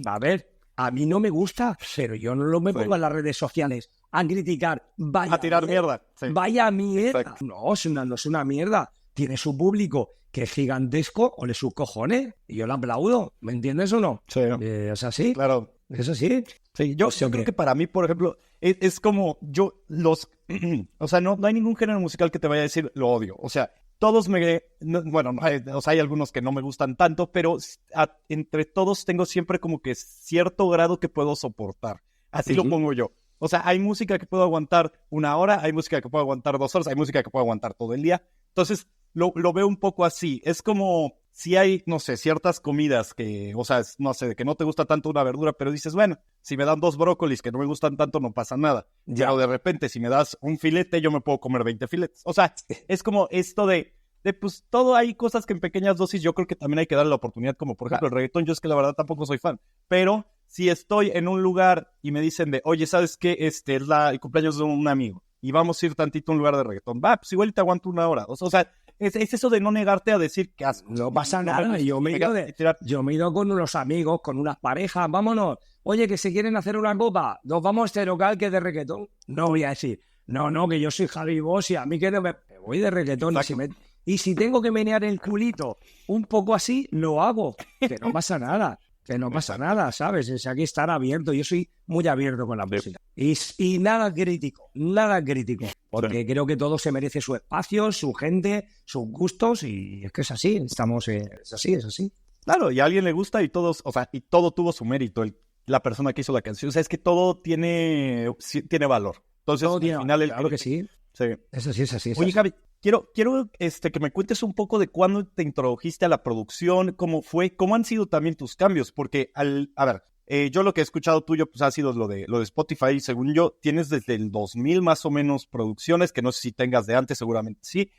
a ver, a mí no me gusta, pero yo no me pongo en las redes sociales a criticar, a tirar mierda. Sí. Vaya mierda. Exacto. No es una mierda. Tiene su público que es gigantesco, ole sus cojones, y yo le aplaudo. ¿Me entiendes o no? Sí. ¿Es así? Claro. ¿Es así? Sí, yo creo que para mí, por ejemplo, es como o sea, no hay ningún género musical que te vaya a decir lo odio. O sea, todos hay algunos que no me gustan tanto, pero entre todos tengo siempre como que cierto grado que puedo soportar. Así lo pongo yo. O sea, hay música que puedo aguantar 1 hora, hay música que puedo aguantar 2 horas, hay música que puedo aguantar todo el día. Entonces, lo veo un poco así. Es como si hay, no sé, ciertas comidas que, o sea, no sé, que no te gusta tanto una verdura, pero dices, bueno, si me dan 2 brócolis que no me gustan tanto, no pasa nada. Ya. Pero de repente, si me das un filete, yo me puedo comer 20 filetes. O sea, es como esto de pues todo hay cosas que en pequeñas dosis yo creo que también hay que darle la oportunidad, como por ejemplo el reggaetón. Yo es que la verdad tampoco soy fan, pero si estoy en un lugar y me dicen oye, ¿sabes qué? Es el cumpleaños de un amigo y vamos a ir tantito a un lugar de reggaetón, pues igual te aguanto 1 hora. O sea, es eso de no negarte a decir que asco. No pasa nada, yo me he ido con unos amigos, con unas parejas, vámonos, oye, que se quieren hacer una copa, nos vamos a este local que es de reggaetón. No voy a decir, no, que yo soy Javi Bosch y a mí que no me voy de reggaetón. Y si tengo que menear el culito un poco así, lo hago. Que no pasa nada, ¿sabes? O sea, hay que estar abierto. Yo soy muy abierto con la música. Y nada crítico. Porque creo que todo se merece su espacio, su gente, sus gustos. Y es que es así, es así. Claro, y a alguien le gusta y todos, o sea, y todo tuvo su mérito. La persona que hizo la canción. O sea, es que todo tiene valor. Entonces, todo al final... Claro que sí. Sí. Es así. Oye, Javi, quiero que me cuentes un poco de cuándo te introdujiste a la producción, cómo fue, cómo han sido también tus cambios, porque yo lo que he escuchado tuyo pues ha sido lo de Spotify. Según yo, tienes desde el 2000 más o menos producciones, que no sé si tengas de antes, seguramente sí.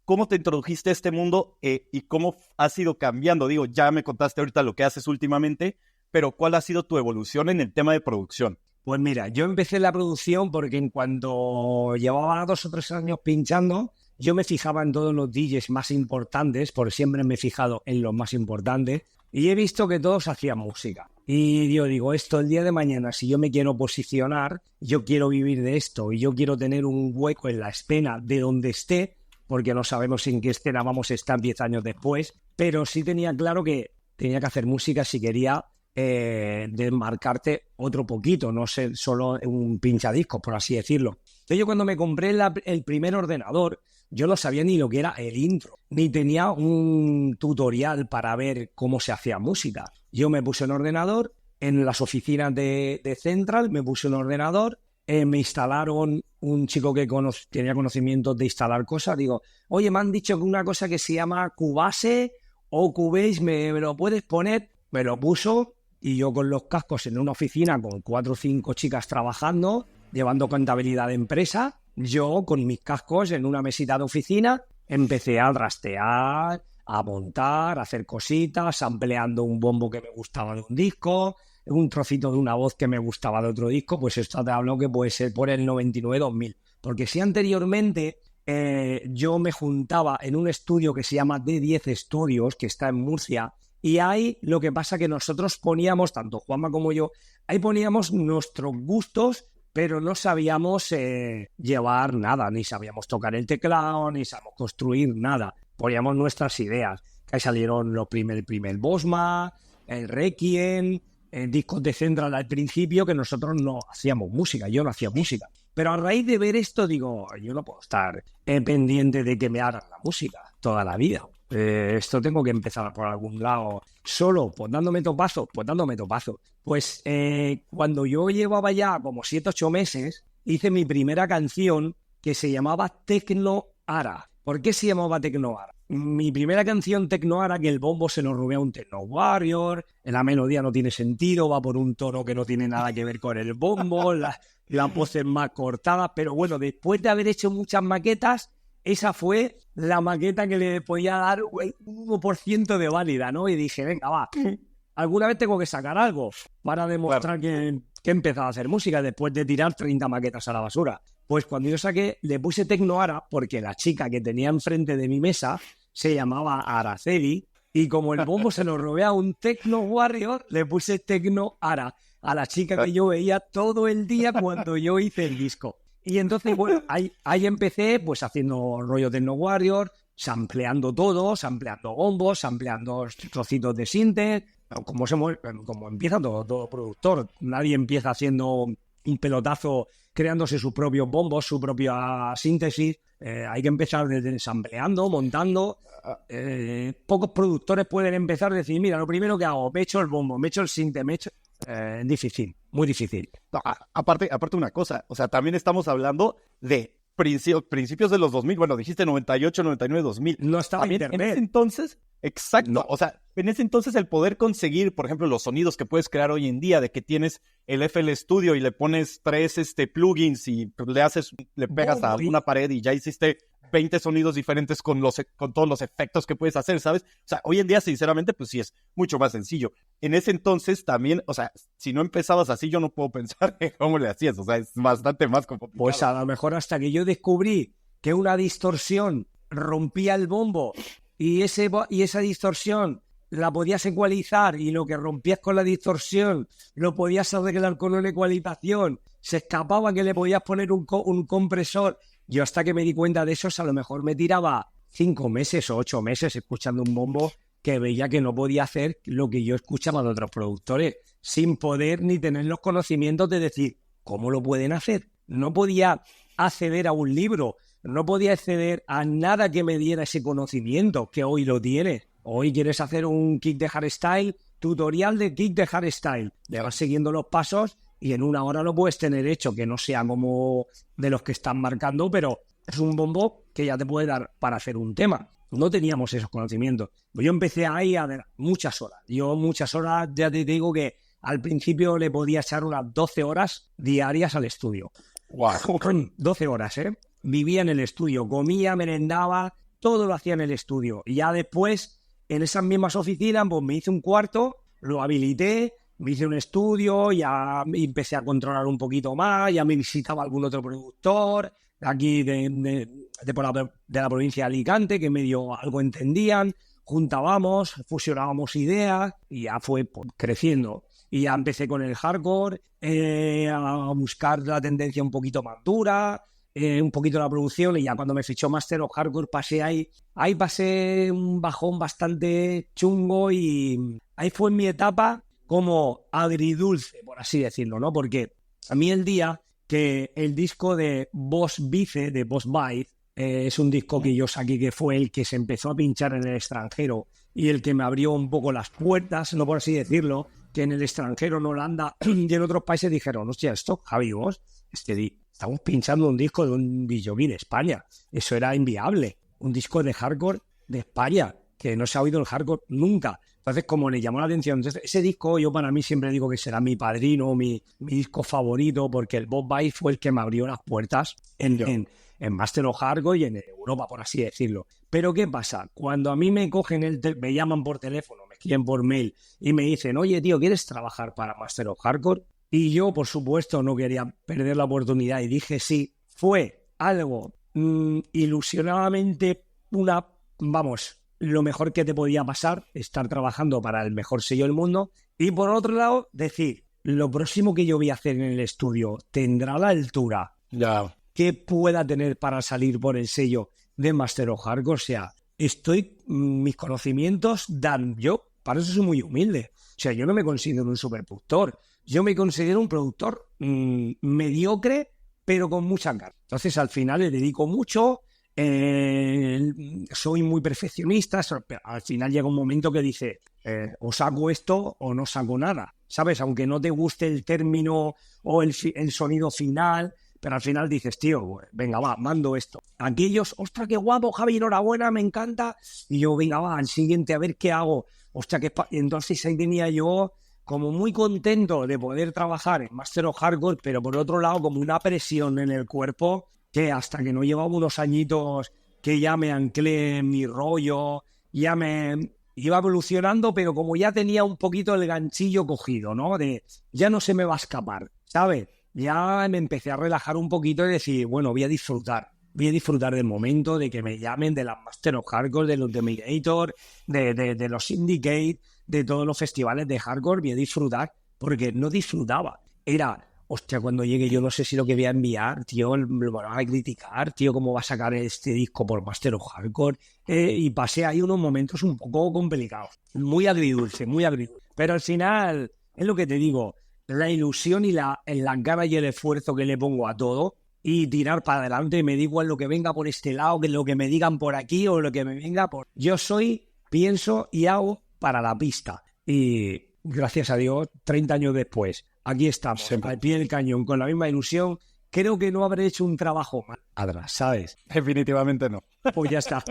¿Cómo te introdujiste a este mundo y cómo has ido cambiando? Digo, ya me contaste ahorita lo que haces últimamente, pero ¿cuál ha sido tu evolución en el tema de producción? Pues mira, yo empecé la producción porque en cuanto llevaba 2 o 3 años pinchando, yo me fijaba en todos los DJs más importantes, porque siempre me he fijado en los más importantes, y he visto que todos hacían música. Y yo digo, esto el día de mañana, si yo me quiero posicionar, yo quiero vivir de esto y yo quiero tener un hueco en la escena de donde esté, porque no sabemos en qué escena vamos a estar 10 años después, pero sí tenía claro que tenía que hacer música si quería desmarcarte otro poquito, no ser solo un pinchadiscos, por así decirlo. Entonces yo cuando me compré el primer ordenador, yo no sabía ni lo que era el intro, ni tenía un tutorial para ver cómo se hacía música. Yo me puse un ordenador en las oficinas de Central, me puse un ordenador, me instalaron un chico que tenía conocimientos de instalar cosas. Digo, oye, me han dicho que una cosa que se llama Cubase o Cubase, ¿me lo puedes poner? Me lo puso. Y yo con los cascos en una oficina con 4 o 5 chicas trabajando, llevando contabilidad de empresa, yo con mis cascos en una mesita de oficina empecé a trastear, a montar, a hacer cositas, ampliando un bombo que me gustaba de un disco, un trocito de una voz que me gustaba de otro disco. Pues esto te hablo que puede ser por el 99-2000. Porque si anteriormente yo me juntaba en un estudio que se llama D10 Studios, que está en Murcia, y ahí lo que pasa que nosotros poníamos, tanto Juanma como yo, ahí poníamos nuestros gustos, pero no sabíamos llevar nada, ni sabíamos tocar el teclado, ni sabíamos construir nada. Poníamos nuestras ideas. Ahí salieron el primer Bosma, el Requiem, discos de Central al principio, que nosotros no hacíamos música, yo no hacía música. Pero a raíz de ver esto digo, yo no puedo estar pendiente de que me hagan la música toda la vida. Esto tengo que empezar por algún lado solo, pues dándome topazo. Pues cuando yo llevaba ya como 7 o 8 meses, hice mi primera canción que se llamaba Tecno Ara. ¿Por qué se llamaba Tecno Ara? Mi primera canción Tecno Ara, que el bombo se lo robé a un Tecno Warrior, la melodía no tiene sentido, va por un tono que no tiene nada que ver con el bombo, la voz es más cortada, pero bueno, después de haber hecho muchas maquetas, esa fue la maqueta que le podía dar un 1% de válida, ¿no? Y dije, venga, va, alguna vez tengo que sacar algo para demostrar que he empezado a hacer música después de tirar 30 maquetas a la basura. Pues cuando yo saqué, le puse Tecno Ara porque la chica que tenía enfrente de mi mesa se llamaba Araceli y como el bombo se lo robé a un Tecno Warrior, le puse Tecno Ara a la chica que yo veía todo el día cuando yo hice el disco. Y entonces, bueno, ahí empecé pues haciendo rollo Tecno Warrior, sampleando todo, sampleando bombos, sampleando trocitos de synth, como empieza todo productor. Nadie empieza haciendo un pelotazo creándose sus propios bombos, su propia síntesis. Hay que empezar desde sampleando, montando. Pocos productores pueden empezar a decir, mira, lo primero que hago, me echo el bombo, me echo el synth, difícil, muy difícil. No, aparte una cosa, o sea, también estamos hablando de principios de los 2000, bueno, dijiste 98, 99, 2000. No estaba también internet. En ese entonces, exacto, No. O sea, en ese entonces el poder conseguir, por ejemplo, los sonidos que puedes crear hoy en día, de que tienes el FL Studio y le pones 3 plugins y le pegas a alguna pared y ya hiciste 20 sonidos diferentes con todos los efectos que puedes hacer, ¿sabes? O sea, hoy en día, sinceramente, pues sí es mucho más sencillo. En ese entonces también, o sea, si no empezabas así, yo no puedo pensar en cómo le hacías, o sea, es bastante más complicado. Pues a lo mejor hasta que yo descubrí que una distorsión rompía el bombo y esa distorsión la podías ecualizar y lo que rompías con la distorsión lo podías arreglar con una ecualización, se escapaba que le podías poner un compresor. Yo hasta que me di cuenta de eso, a lo mejor me tiraba 5 meses o 8 meses escuchando un bombo que veía que no podía hacer lo que yo escuchaba de otros productores, sin poder ni tener los conocimientos de decir, ¿cómo lo pueden hacer? No podía acceder a un libro, no podía acceder a nada que me diera ese conocimiento que hoy lo tienes. Hoy quieres hacer un kick de hardstyle, tutorial de kick de hardstyle, le vas siguiendo los pasos y en una hora lo puedes tener hecho, que no sea como de los que están marcando, pero es un bombo que ya te puede dar para hacer un tema. No teníamos esos conocimientos. Yo empecé ahí a ver muchas horas. Ya te digo que al principio le podía echar unas 12 horas diarias al estudio. Wow. 12 horas, ¿eh? Vivía en el estudio, comía, merendaba, todo lo hacía en el estudio. Y ya después, en esas mismas oficinas, pues me hice un cuarto, lo habilité, me hice un estudio, ya empecé a controlar un poquito más, ya me visitaba algún otro productor aquí de la provincia de Alicante, que medio algo entendían, juntábamos, fusionábamos ideas y ya fue pues, creciendo. Y ya empecé con el hardcore, a buscar la tendencia un poquito más dura, un poquito la producción, y ya cuando me fichó Master of Hardcore pasé un bajón bastante chungo y ahí fue mi etapa como agridulce, por así decirlo, ¿no? Porque a mí el día que el disco de Boss Vice, de Boss Vice, es un disco que yo saqué que fue el que se empezó a pinchar en el extranjero y el que me abrió un poco las puertas, no por así decirlo, que en el extranjero, en Holanda y en otros países dijeron, hostia, esto, Javi, vos, estamos pinchando un disco de un DJ de España. Eso era inviable. Un disco de hardcore de España, que no se ha oído el hardcore nunca. Entonces, como le llamó la atención, entonces, ese disco yo para mí siempre digo que será mi padrino, mi disco favorito, porque el Bob Vice fue el que me abrió las puertas en Master of Hardcore y en Europa, por así decirlo. Pero ¿qué pasa? Cuando a mí me cogen me llaman por teléfono, me escriben por mail y me dicen, oye, tío, ¿quieres trabajar para Master of Hardcore? Y yo, por supuesto, no quería perder la oportunidad y dije sí. Fue algo ilusionadamente lo mejor que te podía pasar, estar trabajando para el mejor sello del mundo. Y por otro lado, decir, lo próximo que yo voy a hacer en el estudio tendrá la altura que pueda tener para salir por el sello de Master of Hardcore. O sea, mis conocimientos dan, yo para eso soy muy humilde. O sea, yo no me considero un superproductor. Yo me considero un productor mediocre, pero con mucha ganas. Entonces, al final le dedico mucho, soy muy perfeccionista, pero al final llega un momento que dice, o saco esto o no saco nada, ¿sabes? Aunque no te guste el término o el sonido final, pero al final dices, tío, pues, venga, va, mando esto. Aquellos, ostras, qué guapo, Javi, enhorabuena, me encanta. Y yo, venga, va, al siguiente, a ver qué hago. Ostras, entonces ahí tenía yo como muy contento de poder trabajar en Master of Hardcore, pero por otro lado como una presión en el cuerpo que hasta que no llevaba unos añitos que ya me anclé en mi rollo, ya me iba evolucionando, pero como ya tenía un poquito el ganchillo cogido, ¿no? De ya no se me va a escapar, ¿sabes? Ya me empecé a relajar un poquito y decir, bueno, voy a disfrutar del momento, de que me llamen de las Master of Hardcore, de los Dominator, de los Syndicate, de todos los festivales de hardcore, voy a disfrutar, porque no disfrutaba. Era, hostia, cuando llegue yo no sé si lo que voy a enviar, tío, me van a criticar, tío, cómo va a sacar este disco por Master of Hardcore, y pasé ahí unos momentos un poco complicados, muy agridulce, pero al final, es lo que te digo, la ilusión y las ganas y el esfuerzo que le pongo a todo, y tirar para adelante, me da igual lo que venga por este lado, que lo que me digan por aquí o lo que me venga por... Yo pienso y hago para la pista. Y gracias a Dios, 30 años después, aquí estamos, al pie del cañón, con la misma ilusión. Creo que no habré hecho un trabajo mal atrás, ¿sabes? Definitivamente no. Pues ya está.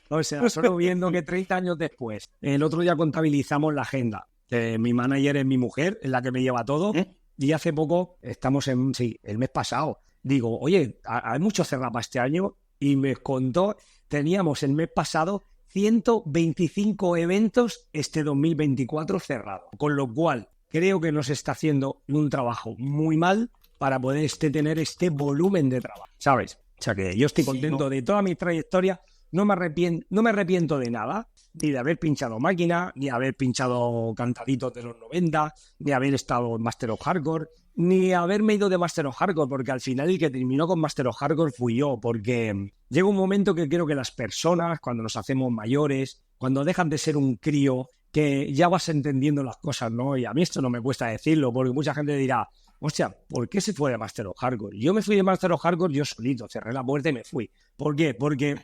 O sea, solo viendo que 30 años después, el otro día contabilizamos la agenda. Mi manager es mi mujer, es la que me lleva todo. Y hace poco, el mes pasado, digo, oye, hay mucho cerrado para este año. Y me contó, teníamos el mes pasado 125 eventos este 2024 cerrado. Con lo cual, creo que nos está haciendo un trabajo muy mal para poder tener este volumen de trabajo, ¿sabes? O sea que yo estoy contento de toda mi trayectoria. No me arrepiento de nada, ni de haber pinchado máquina, ni haber pinchado cantaditos de los 90, ni haber estado en Master of Hardcore, ni haberme ido de Master of Hardcore, porque al final el que terminó con Master of Hardcore fui yo, porque llega un momento que creo que las personas, cuando nos hacemos mayores, cuando dejan de ser un crío, que ya vas entendiendo las cosas, ¿no? Y a mí esto no me cuesta decirlo, porque mucha gente dirá, hostia, ¿por qué se fue de Master of Hardcore? Yo me fui de Master of Hardcore yo solito, cerré la puerta y me fui. ¿Por qué? Porque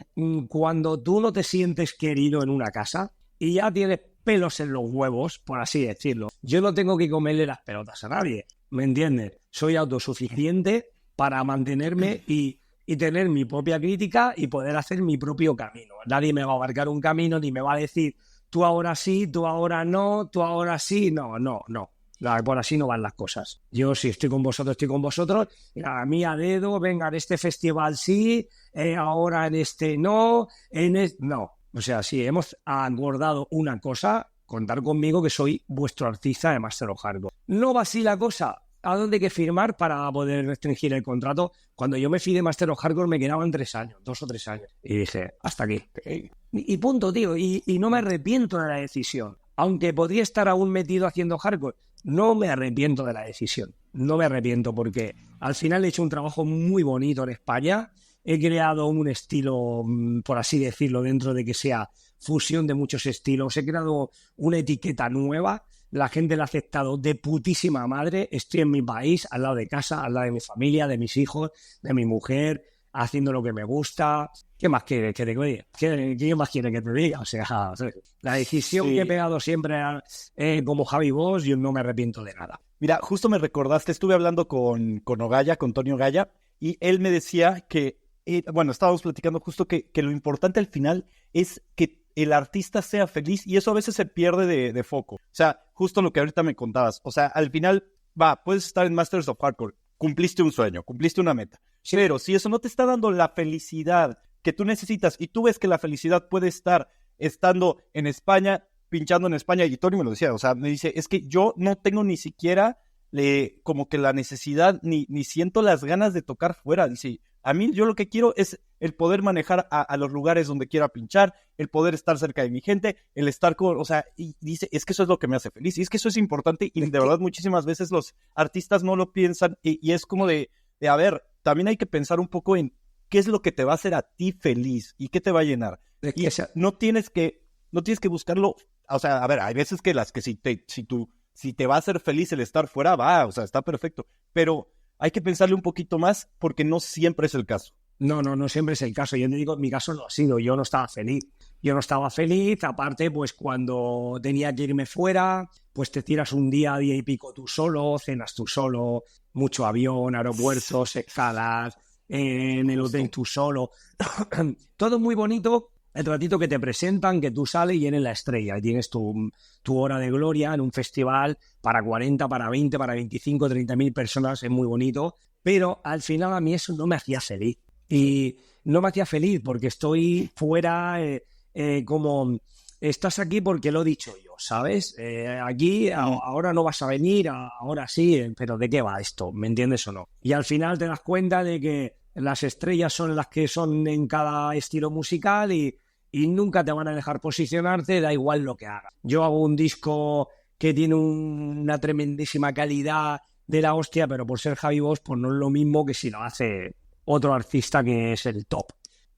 cuando tú no te sientes querido en una casa y ya tienes pelos en los huevos, por así decirlo, yo no tengo que comerle las pelotas a nadie, ¿me entiendes? Soy autosuficiente para mantenerme y tener mi propia crítica y poder hacer mi propio camino. Nadie me va a abarcar un camino ni me va a decir, tú ahora sí, tú ahora no, tú ahora sí, no. Por así no van las cosas. Yo si estoy con vosotros, estoy con vosotros. A mí a dedo, venga, en este festival sí, ahora en este no, no. O sea, si hemos acordado una cosa, contar conmigo que soy vuestro artista de Master of Hardcore. No va así la cosa. ¿A dónde hay que firmar para poder restringir el contrato? Cuando yo me fui de Master of Hardcore me quedaban 3 años, 2 o 3 años. Y dije, hasta aquí. Y punto, tío. Y no me arrepiento de la decisión. Aunque podría estar aún metido haciendo hardcore, no me arrepiento de la decisión. No me arrepiento porque al final he hecho un trabajo muy bonito en España. He creado un estilo, por así decirlo, dentro de que sea fusión de muchos estilos. He creado una etiqueta nueva. La gente la ha aceptado de putísima madre. Estoy en mi país, al lado de casa, al lado de mi familia, de mis hijos, de mi mujer, haciendo lo que me gusta. ¿Qué más quiere que te diga? ¿Qué más quiere que te diga? O sea, la decisión que he pegado siempre como Javi Bosch, yo no me arrepiento de nada. Mira, justo me recordaste, estuve hablando con Ogaya, con Tonio Ogaya, y él me decía que, estábamos platicando justo que lo importante al final es que el artista sea feliz, y eso a veces se pierde de foco. O sea, justo lo que ahorita me contabas. O sea, al final, puedes estar en Masters of Hardcore, cumpliste un sueño, cumpliste una meta. Sí. Pero si eso no te está dando la felicidad que tú necesitas, y tú ves que la felicidad puede estar estando en España, pinchando en España, y Tony me lo decía, o sea, me dice, es que yo no tengo ni siquiera como que la necesidad, ni siento las ganas de tocar fuera. Dice, a mí yo lo que quiero es el poder manejar a los lugares donde quiera pinchar, el poder estar cerca de mi gente, el estar con, o sea, y dice, es que eso es lo que me hace feliz, y es que eso es importante, y de verdad muchísimas veces los artistas no lo piensan, y es como de, a ver, también hay que pensar un poco en qué es lo que te va a hacer a ti feliz, y qué te va a llenar, y no tienes que buscarlo, o sea, a ver, hay veces que si te va a hacer feliz el estar fuera, o sea, está perfecto, pero hay que pensarle un poquito más porque no siempre es el caso. No siempre es el caso. Yo te digo, en mi caso no ha sido, yo no estaba feliz. yo no estaba feliz. Aparte, pues cuando tenía que irme fuera, pues te tiras un día y pico tú solo, cenas tú solo, mucho avión, aeropuertos, escalas, en el hotel tú solo. Todo muy bonito. El ratito que te presentan, que tú sales y eres la estrella y tienes tu hora de gloria en un festival para 40, para 20, para 25, 30.000 personas, es muy bonito, pero al final a mí eso no me hacía feliz. Y no me hacía feliz porque estoy fuera, como estás aquí porque lo he dicho yo, ¿sabes? Aquí ahora no vas a venir, ahora sí, pero ¿de qué va esto? ¿Me entiendes o no? Y al final te das cuenta de que las estrellas son las que son en cada estilo musical y nunca te van a dejar posicionarte, da igual lo que hagas. Yo hago un disco que tiene una tremendísima calidad de la hostia, pero por ser Javi Bosch, pues no es lo mismo que si lo hace otro artista que es el top.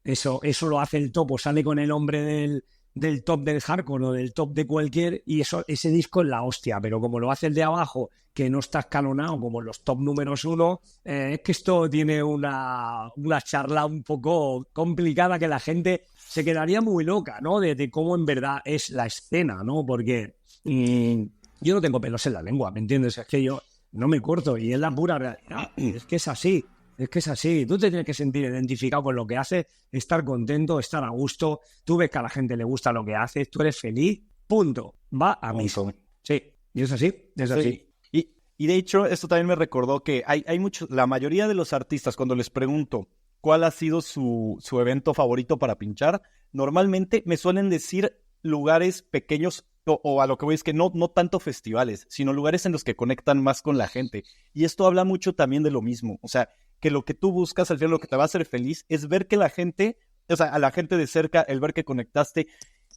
Eso lo hace el top, o sale con el hombre del top del hardcore o del top de cualquier, y ese disco es la hostia, pero como lo hace el de abajo, que no está escalonado como los top números 1, es que esto tiene una charla un poco complicada que la gente se quedaría muy loca, ¿no? De cómo en verdad es la escena, ¿no? Porque yo no tengo pelos en la lengua, ¿me entiendes? Es que yo no me corto y es la pura realidad. Es que es así. Es que es así, tú te tienes que sentir identificado con lo que haces, estar contento, estar a gusto, tú ves que a la gente le gusta lo que haces, tú eres feliz, punto, va a misa. Sí, y es así, es así. Y de hecho, esto también me recordó que hay muchos, la mayoría de los artistas, cuando les pregunto cuál ha sido su evento favorito para pinchar, normalmente me suelen decir lugares pequeños, o a lo que voy es que no tanto festivales, sino lugares en los que conectan más con la gente. Y esto habla mucho también de lo mismo, o sea, que lo que tú buscas, al final lo que te va a hacer feliz, es ver que la gente, o sea, a la gente de cerca, el ver que conectaste,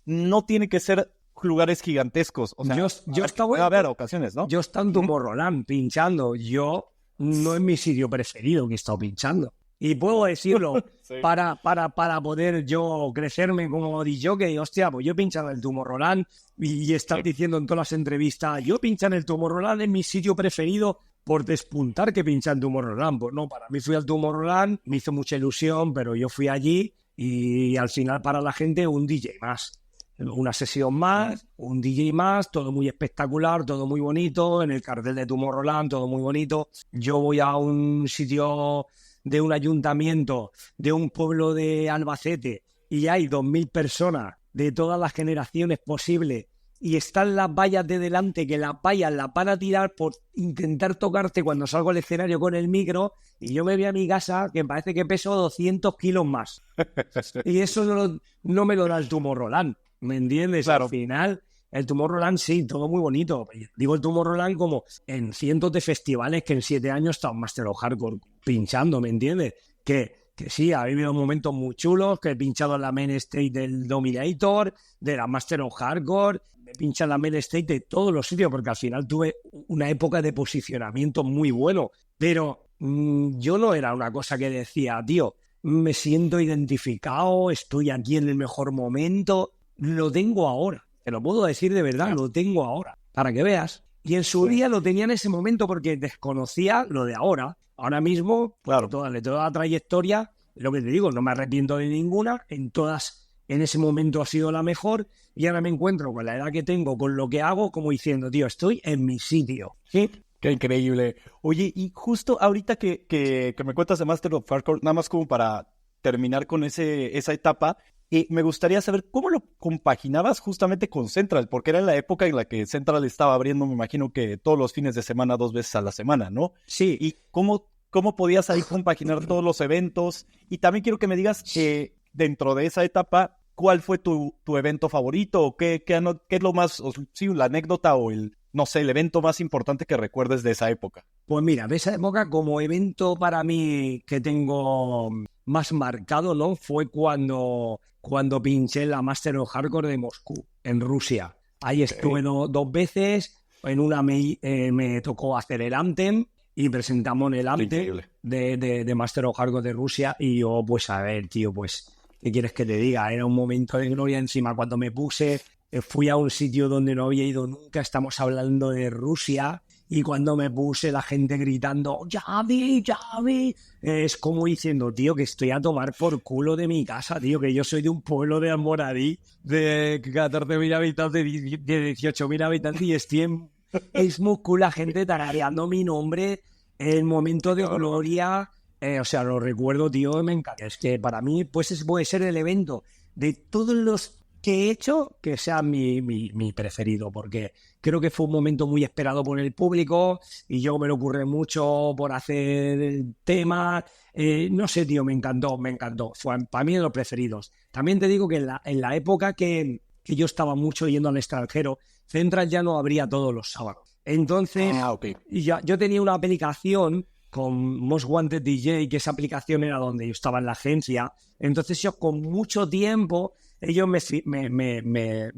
no tiene que ser lugares gigantescos. O sea, a haber ocasiones, ¿no? Yo he estado en Tomorrowland pinchando, yo no es mi sitio preferido que he estado pinchando. Y puedo decirlo, sí. para poder yo crecerme como DJ, hostia, pues yo he pinchado en el Tomorrowland y están diciendo en todas las entrevistas, yo pincho en el Tomorrowland, es mi sitio preferido por despuntar que pincha en Tomorrowland. Pues no, para mí fui al Tomorrowland, me hizo mucha ilusión, pero yo fui allí y al final para la gente un DJ más. Una sesión más, un DJ más, todo muy espectacular, todo muy bonito, en el cartel de Tomorrowland, todo muy bonito. Yo voy a un sitio de un ayuntamiento, de un pueblo de Albacete, y hay 2.000 personas de todas las generaciones posibles, y están las vallas de delante, que las vallas las van a tirar por intentar tocarte cuando salgo al escenario con el micro, y yo me voy a mi casa que parece que peso 200 kilos más. Y eso no me lo da el Tomorrowland, ¿me entiendes? Claro. Al final, el Tomorrowland sí, todo muy bonito. Digo el Tomorrowland como en cientos de festivales que en 7 años está un Master of Hardcore pinchando, ¿me entiendes? Que sí, ha vivido momentos muy chulos, que he pinchado en la main stage del Dominator, de la Master of Hardcore, me pincha en la main stage de todos los sitios, porque al final tuve una época de posicionamiento muy bueno, pero yo no era una cosa que decía, tío, me siento identificado, estoy aquí en el mejor momento, lo tengo ahora, te lo puedo decir de verdad, lo tengo ahora, para que veas. Y en su día lo tenía en ese momento porque desconocía lo de ahora. Ahora mismo, claro, de toda la trayectoria, lo que te digo, no me arrepiento de ninguna, en ese momento ha sido la mejor, y ahora me encuentro con la edad que tengo, con lo que hago, como diciendo, tío, estoy en mi sitio. ¿Sí? Qué increíble. Oye, y justo ahorita que me cuentas de Master of Hardcore, nada más como para terminar con esa etapa, me gustaría saber cómo lo compaginabas justamente con Central, porque era la época en la que Central estaba abriendo, me imagino que todos los fines de semana, 2 veces a la semana, ¿no? Sí. ¿Y cómo podías ahí compaginar todos los eventos? Y también quiero que me digas que dentro de esa etapa, ¿cuál fue tu evento favorito? ¿O qué es lo más, sí, la anécdota o el evento más importante que recuerdes de esa época? Pues mira, de esa época como evento para mí que tengo más marcado, ¿no? Fue cuando pinché la Master of Hardcore de Moscú, en Rusia. Ahí estuve 2 veces, en una me tocó hacer el Anthem y presentamos el Anthem de Master of Hardcore de Rusia, y yo, pues a ver, tío, pues, ¿qué quieres que te diga? Era un momento de gloria encima. Cuando me puse, fui a un sitio donde no había ido nunca, estamos hablando de Rusia, y cuando me puse la gente gritando, Javi, Javi, es como diciendo, tío, que estoy a tomar por culo de mi casa, tío, que yo soy de un pueblo de Almoradí de 14.000 habitantes, de 18.000 habitantes y es muy cool la gente tarareando mi nombre en momento de gloria. O sea, lo recuerdo, tío, me encanta. Es que para mí, pues puede ser el evento de todos los que he hecho que sea mi preferido, porque creo que fue un momento muy esperado por el público y yo me lo ocurre mucho por hacer el tema. No sé, tío, me encantó. Fue para mí de los preferidos. También te digo que en la época que yo estaba mucho yendo al extranjero, Central ya no abría todos los sábados. Entonces, okay. yo tenía una aplicación con Most Wanted DJ, que esa aplicación era donde yo estaba en la agencia. Entonces yo con mucho tiempo, ellos me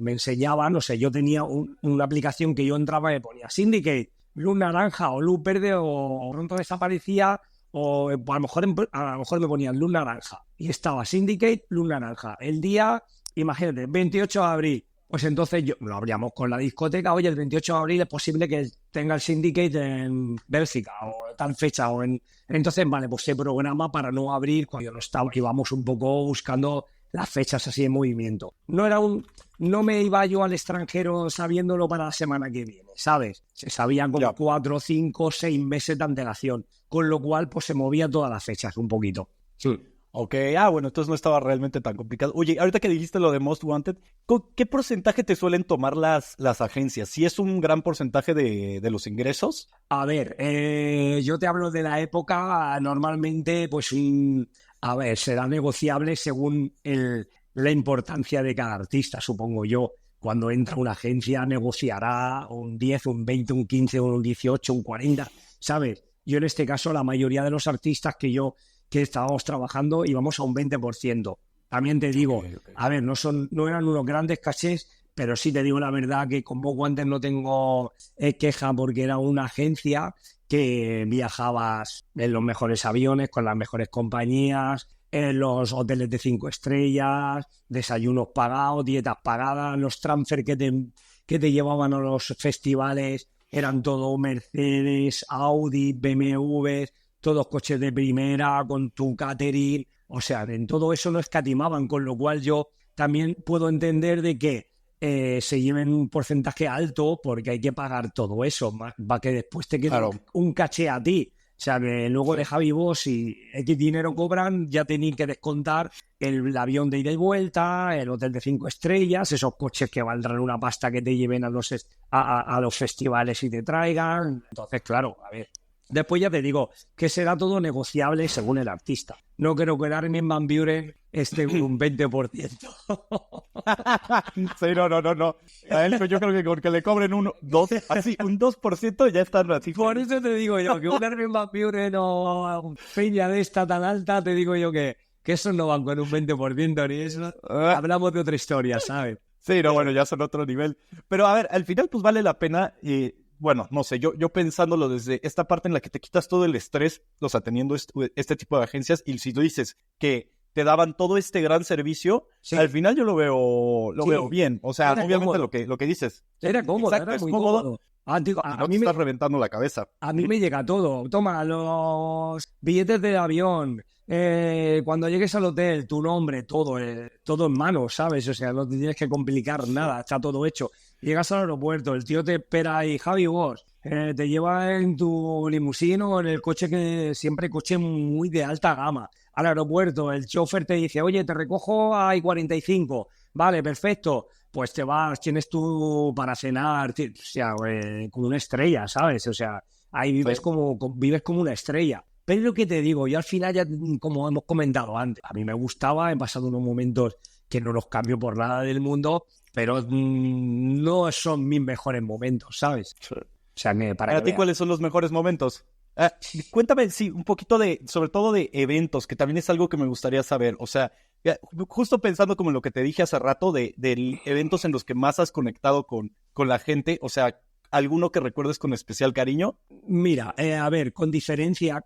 enseñaban, no sé, yo tenía una aplicación que yo entraba y me ponía Syndicate, luz naranja o luz verde o pronto desaparecía o a lo mejor me ponían luz naranja y estaba Syndicate, luz naranja. El día, imagínate, 28 de abril. Pues entonces lo abríamos con la discoteca. Oye, el 28 de abril es posible que tenga el Syndicate en Bélgica o tal fecha. Entonces, vale, pues se programa para no abrir cuando no estaba. Íbamos un poco buscando las fechas así en movimiento. No me iba yo al extranjero sabiéndolo para la semana que viene, ¿sabes? Se sabían como 4, 5, 6 meses de antelación. Con lo cual, pues se movía todas las fechas un poquito. Sí. Ok, bueno, entonces no estaba realmente tan complicado. Oye, ahorita que dijiste lo de Most Wanted, ¿qué porcentaje te suelen tomar las agencias? ¿Sí es un gran porcentaje de los ingresos? A ver, yo te hablo de la época, normalmente, pues, será negociable según la importancia de cada artista, supongo yo. Cuando entra una agencia negociará un 10, un 20, un 15, un 18, un 40, ¿sabes? Yo en este caso, la mayoría de los artistas que estábamos trabajando íbamos a un 20%. También te digo, okay. A ver, no eran unos grandes cachés, pero sí te digo la verdad que con Most Wanted no tengo queja porque era una agencia que viajabas en los mejores aviones, con las mejores compañías, en los hoteles de 5 estrellas, desayunos pagados, dietas pagadas, los transfer que te llevaban a los festivales eran todo Mercedes, Audi, BMW, todos coches de primera, con tu catering, o sea, en todo eso no escatimaban, con lo cual yo también puedo entender de que se lleven un porcentaje alto porque hay que pagar todo eso, va que después te quede un caché a ti. O sea, que luego de Javi Boss y X dinero cobran, ya tenéis que descontar el avión de ida y vuelta, el hotel de 5 estrellas, esos coches que valdrán una pasta que te lleven a los festivales y te traigan. Entonces, claro, a ver. Después ya te digo que será todo negociable según el artista. No creo que Armin van Buuren esté un 20%. Sí, no. A él yo creo que con que le cobren un 2% ya están así. Por eso te digo yo que un Armin van Buuren o peña de esta tan alta, te digo yo que esos no van con un 20% ni eso. Hablamos de otra historia, ¿sabes? Sí, bueno, ya son otro nivel. Pero a ver, al final pues vale la pena... Bueno, no sé, yo pensándolo desde esta parte en la que te quitas todo el estrés, o sea, teniendo este tipo de agencias, y si tú dices que te daban todo este gran servicio, sí. Al final yo lo veo bien. O sea, era obviamente lo que dices. Era cómodo, exacto, era muy cómodo. A mí me estás reventando la cabeza. A mí me llega todo. Toma, los billetes de avión, cuando llegues al hotel, tu nombre, todo en mano, ¿sabes? O sea, no te tienes que complicar nada, está todo hecho. Llegas al aeropuerto, el tío te espera ahí, Javi Boss, te lleva en tu limusino o en el coche siempre coche muy de alta gama. Al aeropuerto, el chofer te dice, oye, te recojo a I-45. Vale, perfecto. Pues te vas, tienes tú para cenar, o sea, como una estrella, ¿sabes? O sea, ahí vives como una estrella. Pero es lo que te digo, yo al final ya, como hemos comentado antes, a mí me gustaba, he pasado unos momentos que no los cambio por nada del mundo, pero no son mis mejores momentos, ¿sabes? O sea, ¿Para ti cuáles son los mejores momentos? Cuéntame, sí, un poquito sobre todo de eventos, que también es algo que me gustaría saber. O sea, justo pensando como en lo que te dije hace rato, de eventos en los que más has conectado con la gente, o sea, ¿alguno que recuerdes con especial cariño? Mira, a ver, con diferencia,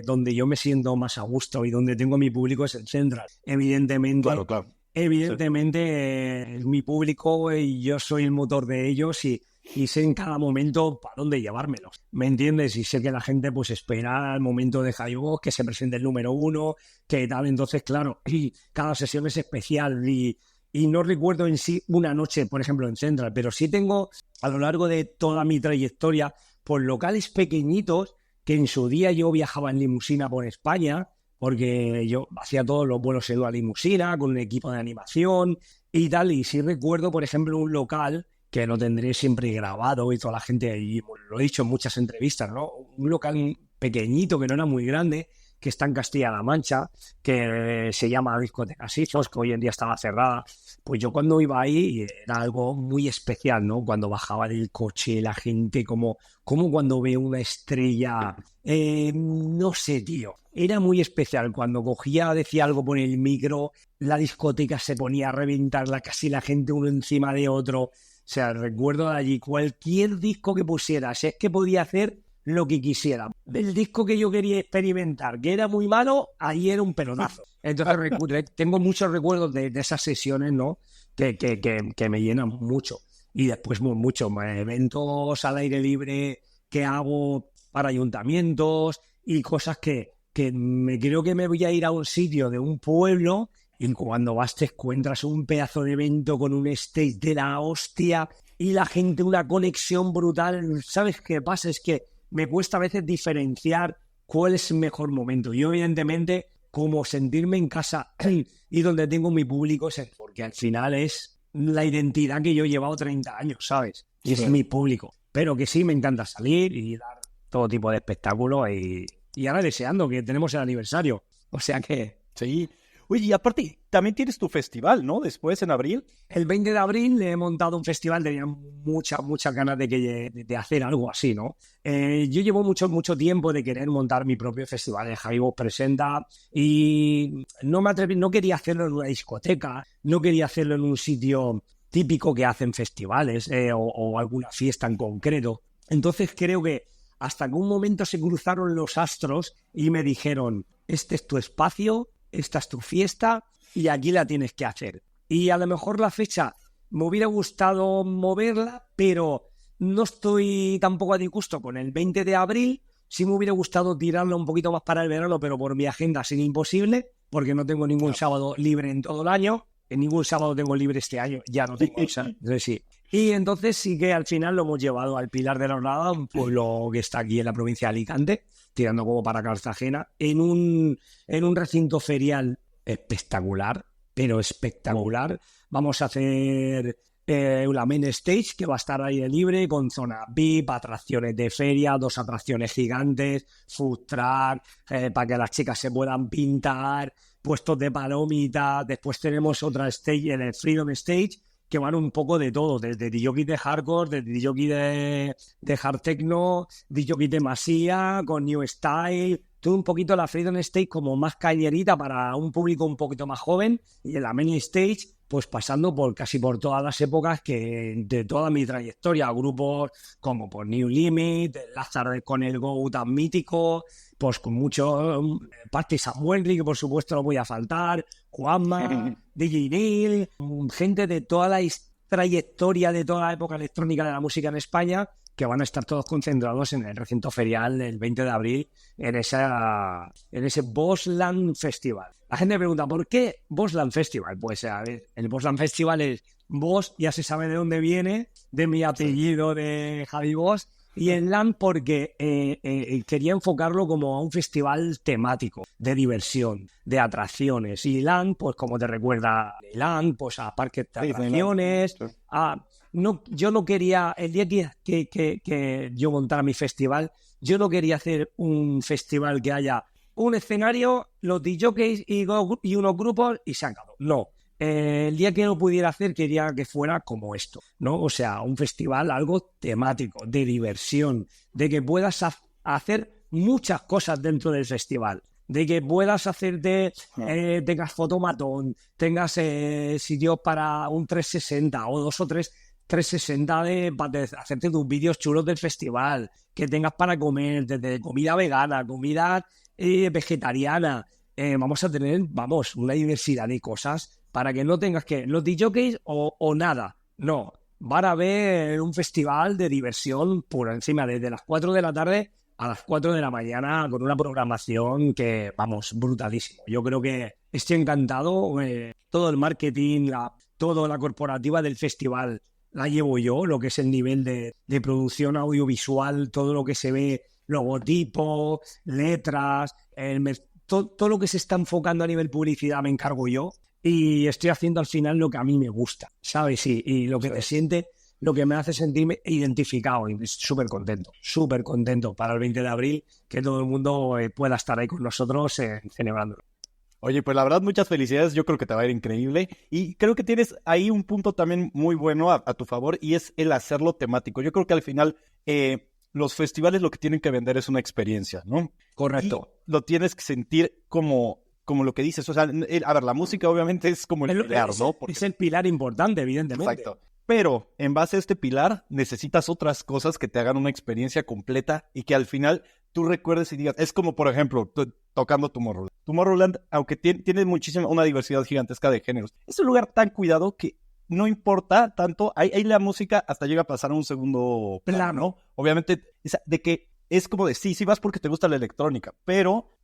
donde yo me siento más a gusto y donde tengo mi público es el Central. Evidentemente, claro. Evidentemente, sí. Mi público y yo soy el motor de ellos y y sé en cada momento para dónde llevármelos, ¿me entiendes? Y sé que la gente pues espera el momento de Javi Bosch, que se presente el número 1, que tal, entonces claro, y cada sesión es especial y no recuerdo en sí una noche, por ejemplo, en Central, pero sí tengo a lo largo de toda mi trayectoria por locales pequeñitos que en su día yo viajaba en limusina por España, porque yo hacía todos los vuelos en la limusina con un equipo de animación y tal, y sí recuerdo, por ejemplo, un local que lo tendré siempre grabado y toda la gente, y lo he dicho en muchas entrevistas, ¿no? Un local pequeñito que no era muy grande, que está en Castilla-La Mancha, que se llama Discoteca Sifos, que hoy en día estaba cerrada. Pues yo cuando iba ahí era algo muy especial, ¿no? Cuando bajaba del coche, la gente como cuando ve una estrella, no sé, tío. Era muy especial. Cuando cogía, decía algo por el micro, la discoteca se ponía a reventarla, casi la gente uno encima de otro. O sea, recuerdo de allí cualquier disco que pusiera, si es que podía hacer lo que quisiera. El disco que yo quería experimentar, que era muy malo, ahí era un pelotazo. Entonces tengo muchos recuerdos de esas sesiones, ¿no? Que me llenan mucho. Y después muchos eventos al aire libre que hago para ayuntamientos y cosas que creo que me voy a ir a un sitio de un pueblo y cuando vas te encuentras un pedazo de evento con un stage de la hostia y la gente una conexión brutal. ¿Sabes qué pasa? Es que me cuesta a veces diferenciar cuál es el mejor momento. Yo, evidentemente, como sentirme en casa y donde tengo mi público, porque al final es la identidad que yo he llevado 30 años, ¿sabes? Y es mi público. Pero que sí, me encanta salir y dar todo tipo de espectáculos y ahora deseando que tenemos el aniversario. O sea que... Sí. Oye, y aparte, también tienes tu festival, ¿no? Después, en abril. El 20 de abril le he montado un festival, tenía muchas ganas de hacer algo así, ¿no? Yo llevo mucho tiempo de querer montar mi propio festival de Javi Bosch Presenta y no quería hacerlo en una discoteca, no quería hacerlo en un sitio típico que hacen festivales o alguna fiesta en concreto. Entonces creo que hasta que un momento se cruzaron los astros y me dijeron, este es tu espacio, esta es tu fiesta y aquí la tienes que hacer. Y a lo mejor la fecha me hubiera gustado moverla, pero no estoy tampoco a disgusto con el 20 de abril. Sí me hubiera gustado tirarla un poquito más para el verano, pero por mi agenda es imposible, porque no tengo ningún sábado libre en todo el año. En ningún sábado tengo libre este año, ya no tengo. Entonces sí. Y entonces sí que al final lo hemos llevado al Pilar de la Hornada, un pueblo que está aquí en la provincia de Alicante, tirando como para Cartagena, en un recinto ferial espectacular, pero espectacular. Vamos a hacer la main stage, que va a estar aire libre, con zona VIP, atracciones de feria, 2 atracciones gigantes, food truck, para que las chicas se puedan pintar, puestos de palomitas. Después tenemos otra stage, en el Freedom Stage, que van un poco de todo, desde DJ de hardcore, desde DJ de hard techno, DJ de masía, con new style, todo un poquito la Freedom Stage como más callerita para un público un poquito más joven, y en la main stage pues pasando por casi por todas las épocas de toda mi trayectoria, grupos como por New Limit, Lázaro con el Go tan mítico, pues con mucho Party Samuel, que por supuesto no voy a faltar, Juanma, DJ Neil, gente de toda la trayectoria de toda la época electrónica de la música en España, que van a estar todos concentrados en el recinto ferial del 20 de abril, en ese Boschland Festival. La gente me pregunta, ¿por qué Boschland Festival? Pues a ver, el Boschland Festival es Bosch, ya se sabe de dónde viene, de mi apellido de Javi Bosch, y en LAN porque quería enfocarlo como a un festival temático, de diversión, de atracciones. Y LAN, pues como te recuerda LAN, pues a parques de atracciones, yo no quería, el día que yo montara mi festival, yo no quería hacer un festival que haya un escenario, los DJs y unos grupos y se acabó. No. El día que lo pudiera hacer quería que fuera como esto, ¿no? O sea, un festival, algo temático, de diversión, de que puedas hacer muchas cosas dentro del festival, de que puedas hacerte, tengas fotomatón, tengas sitios para un 360 o 2 o 3 360 para hacerte tus vídeos chulos del festival, que tengas para comer, desde comida vegana, comida vegetariana. Vamos a tener, una diversidad de cosas para que no tengas que los DJs o nada. No, van a ver un festival de diversión por encima, desde las 4 de la tarde a las 4 de la mañana, con una programación que, vamos, brutalísimo. Yo creo que estoy encantado. Todo el marketing, toda la corporativa del festival la llevo yo, lo que es el nivel de producción audiovisual, todo lo que se ve, logotipos, letras, todo lo que se está enfocando a nivel publicidad me encargo yo. Y estoy haciendo al final lo que a mí me gusta, ¿sabes? Y lo que te siente, lo que me hace sentirme identificado y súper contento para el 20 de abril, que todo el mundo pueda estar ahí con nosotros celebrándolo. Oye, pues la verdad, muchas felicidades. Yo creo que te va a ir increíble. Y creo que tienes ahí un punto también muy bueno a tu favor, y es el hacerlo temático. Yo creo que al final los festivales lo que tienen que vender es una experiencia, ¿no? Correcto. Y lo tienes que sentir como lo que dices. O sea, a ver, la música obviamente es como el pilar, ¿no? Porque es el pilar importante, evidentemente. Exacto. Pero en base a este pilar necesitas otras cosas que te hagan una experiencia completa y que al final tú recuerdes y digas, es como por ejemplo tocando Tomorrowland. Tomorrowland, aunque tiene una diversidad gigantesca de géneros, es un lugar tan cuidado que no importa tanto, ahí la música hasta llega a pasar a un segundo plano, ¿no? Obviamente, de que es como de sí vas porque te gusta la electrónica, pero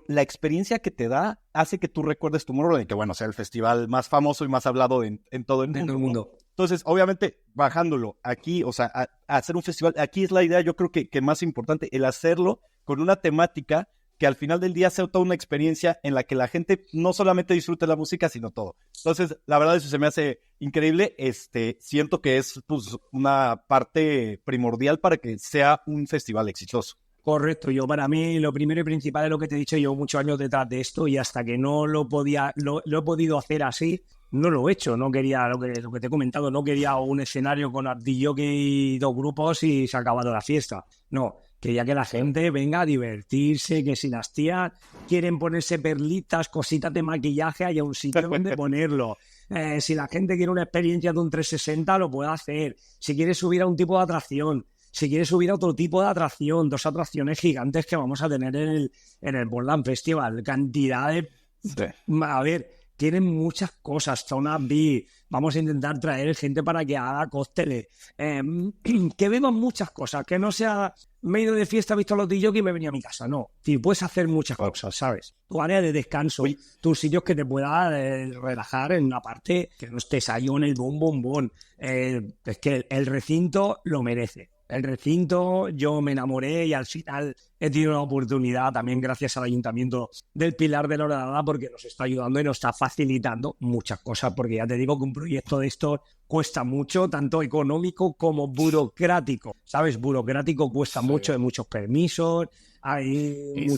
la experiencia que te da hace que tú recuerdes Tomorrowland, que bueno, sea el festival más famoso y más hablado en todo el mundo. Entonces, obviamente, bajándolo aquí, o sea, a hacer un festival, aquí es la idea, yo creo que más importante, el hacerlo con una temática que al final del día sea toda una experiencia en la que la gente no solamente disfrute la música, sino todo. Entonces, la verdad, eso se me hace increíble. Siento que es pues, una parte primordial para que sea un festival exitoso. Correcto, para mí lo primero y principal es lo que te he dicho, llevo muchos años detrás de esto y hasta que no lo he podido hacer así, no lo he hecho. No quería, lo que te he comentado, no quería un escenario con DJ y 2 grupos y se ha acabado la fiesta. No, quería que la gente venga a divertirse, que si las tías quieren ponerse perlitas, cositas de maquillaje, haya un sitio donde ponerlo. Si la gente quiere una experiencia de un 360, lo puede hacer. Si quiere subir a un tipo de atracción, si quieres subir a otro tipo de atracción, 2 atracciones gigantes que vamos a tener en el Borderland Festival, cantidad de... Sí. A ver, tienen muchas cosas, zona VIP, vamos a intentar traer gente para que haga cócteles, que vemos muchas cosas, que no sea, me he ido de fiesta, he visto a los DJs y me venía a mi casa, no, puedes hacer muchas cosas, ¿sabes? Tu área de descanso, tus sitios que te puedas relajar en una parte, que no estés ahí en el boom, es que el recinto lo merece. El recinto, yo me enamoré y al final he tenido una oportunidad también gracias al Ayuntamiento del Pilar de la Horadada, porque nos está ayudando y nos está facilitando muchas cosas, porque ya te digo que un proyecto de estos cuesta mucho, tanto económico como burocrático, ¿sabes? Burocrático cuesta mucho, hay muchos permisos, hay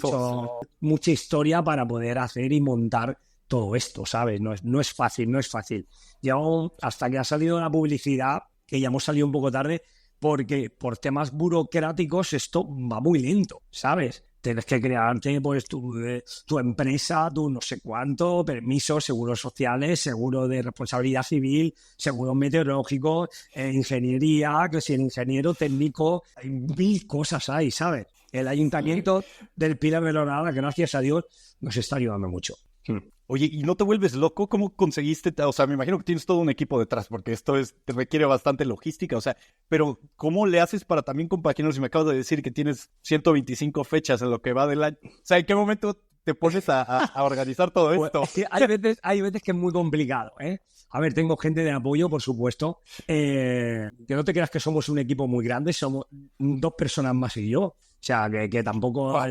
mucha historia para poder hacer y montar todo esto, ¿sabes? No es fácil. Yo, hasta que ha salido la publicidad, que ya hemos salido un poco tarde, porque por temas burocráticos esto va muy lento, ¿sabes? Tienes que crearte pues tu empresa, tu no sé cuánto, permisos, seguros sociales, seguro de responsabilidad civil, seguro meteorológico, ingeniería, que si el ingeniero técnico, hay 1000 cosas ahí, ¿sabes? El Ayuntamiento del Pilar de la Horadada, gracias a Dios, nos está ayudando mucho. Oye, ¿y no te vuelves loco? ¿Cómo conseguiste? O sea, me imagino que tienes todo un equipo detrás, porque te requiere bastante logística, o sea, pero ¿cómo le haces para también compaginarlos? Si me acabas de decir que tienes 125 fechas en lo que va del año, o sea, ¿en qué momento te pones a organizar todo esto? Pues, hay veces que es muy complicado, ¿eh? A ver, tengo gente de apoyo, por supuesto. Que no te creas que somos un equipo muy grande, somos 2 personas más y yo. O sea, que tampoco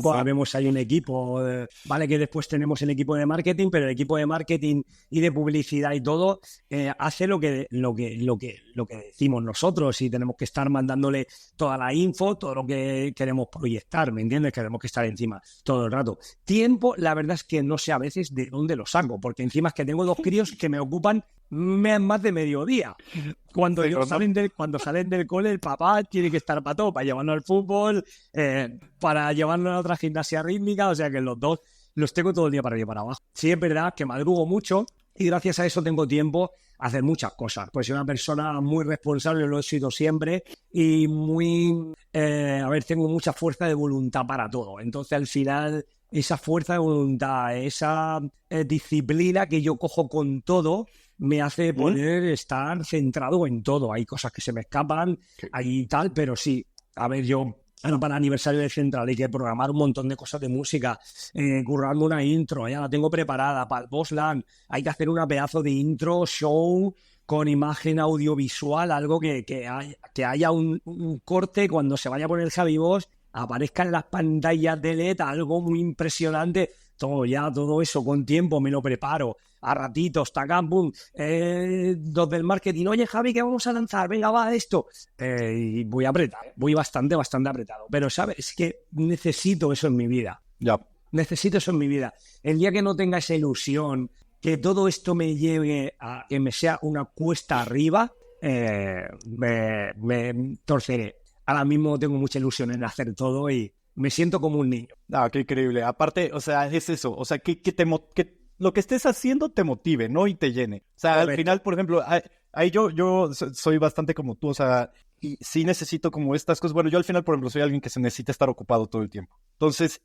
sabemos si hay un equipo, vale, que después tenemos el equipo de marketing, pero el equipo de marketing y de publicidad y todo hace lo que decimos nosotros, y tenemos que estar mandándole toda la info, todo lo que queremos proyectar, ¿me entiendes? Queremos que estar encima todo el rato. Tiempo, la verdad es que no sé a veces de dónde lo saco, porque encima es que tengo 2 críos que me ocupan más de mediodía. Cuando salen del cole, el papá tiene que estar para todo, para llevarnos al fútbol, para llevarnos a otra gimnasia rítmica, o sea que los 2 los tengo todo el día para arriba y para abajo. Sí, es verdad que madrugo mucho y gracias a eso tengo tiempo a hacer muchas cosas. Pues soy una persona muy responsable, lo he sido siempre, y tengo mucha fuerza de voluntad para todo. Entonces al final esa fuerza de voluntad, esa disciplina que yo cojo con todo, me hace poder estar centrado en todo. Hay cosas que se me escapan, hay tal, pero sí. A ver, yo para el aniversario de Central hay que programar un montón de cosas de música, currarme una intro, ya la tengo preparada para el Bossland, hay que hacer una pedazo de intro, show, con imagen audiovisual, algo que haya un corte cuando se vaya a poner Javi Bosch, aparezca en las pantallas de LED algo muy impresionante. Todo eso con tiempo me lo preparo, a ratitos, tacam, boom, los del marketing, oye Javi, ¿qué vamos a lanzar? Venga, va, esto. Y voy apretado, voy bastante apretado, pero sabes, es que necesito eso en mi vida. Ya. Necesito eso en mi vida. El día que no tenga esa ilusión, que todo esto me lleve a que me sea una cuesta arriba, me torceré. Ahora mismo tengo mucha ilusión en hacer todo y me siento como un niño. Ah, qué increíble. Aparte, o sea, es eso. O sea, que lo que estés haciendo te motive, ¿no? Y te llene. O sea, correcto. Al final, por ejemplo, ahí yo soy bastante como tú, o sea, y sí necesito como estas cosas. Bueno, yo al final, por ejemplo, soy alguien que se necesita estar ocupado todo el tiempo. Entonces,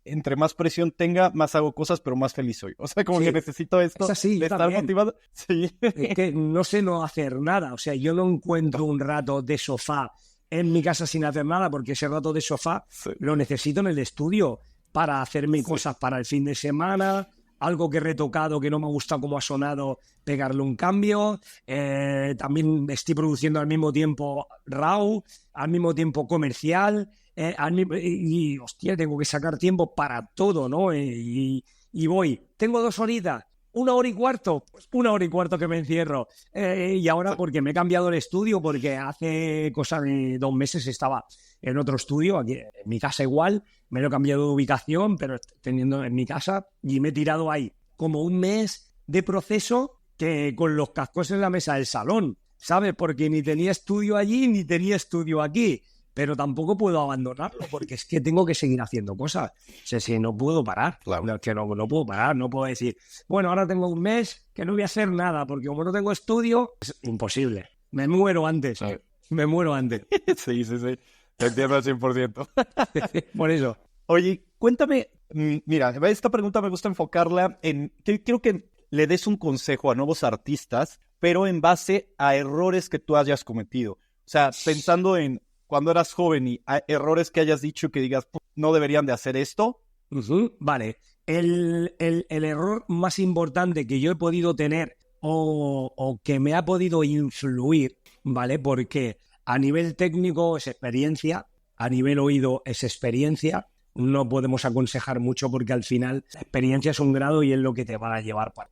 entre más presión tenga, más hago cosas, pero más feliz soy. O sea, como que necesito esto de estar motivado. Sí. Es que no sé no hacer nada. O sea, yo no encuentro un rato de sofá en mi casa sin hacer nada, porque ese rato de sofá lo necesito en el estudio para hacerme cosas para el fin de semana, algo que he retocado que no me ha gustado cómo ha sonado, pegarle un cambio. También estoy produciendo al mismo tiempo RAW, al mismo tiempo comercial, y hostia, tengo que sacar tiempo para todo, ¿no? Y tengo 2 horitas. 1 hora y cuarto, pues 1 hora y cuarto que me encierro. Y ahora porque me he cambiado el estudio, porque hace cosa de 2 meses estaba en otro estudio, aquí en mi casa igual, me lo he cambiado de ubicación, pero teniendo en mi casa, y me he tirado ahí como 1 mes de proceso que con los cascos en la mesa del salón, ¿sabes? Porque ni tenía estudio allí, ni tenía estudio aquí. Pero tampoco puedo abandonarlo porque es que tengo que seguir haciendo cosas. O sea, si no puedo parar. Claro. No, que no puedo parar, no puedo decir, bueno, ahora tengo 1 mes que no voy a hacer nada porque como no tengo estudio, es imposible. Me muero antes. Sí. Me muero antes. Sí. Te entiendo al 100%. Por eso. Oye, cuéntame, mira, esta pregunta me gusta enfocarla en, quiero que le des un consejo a nuevos artistas, pero en base a errores que tú hayas cometido. O sea, pensando en cuando eras joven y errores que hayas dicho que digas, no deberían de hacer esto. Vale. El error más importante que yo he podido tener o que me ha podido influir, ¿vale? Porque a nivel técnico es experiencia, a nivel oído es experiencia. No podemos aconsejar mucho porque al final la experiencia es un grado y es lo que te va a llevar para...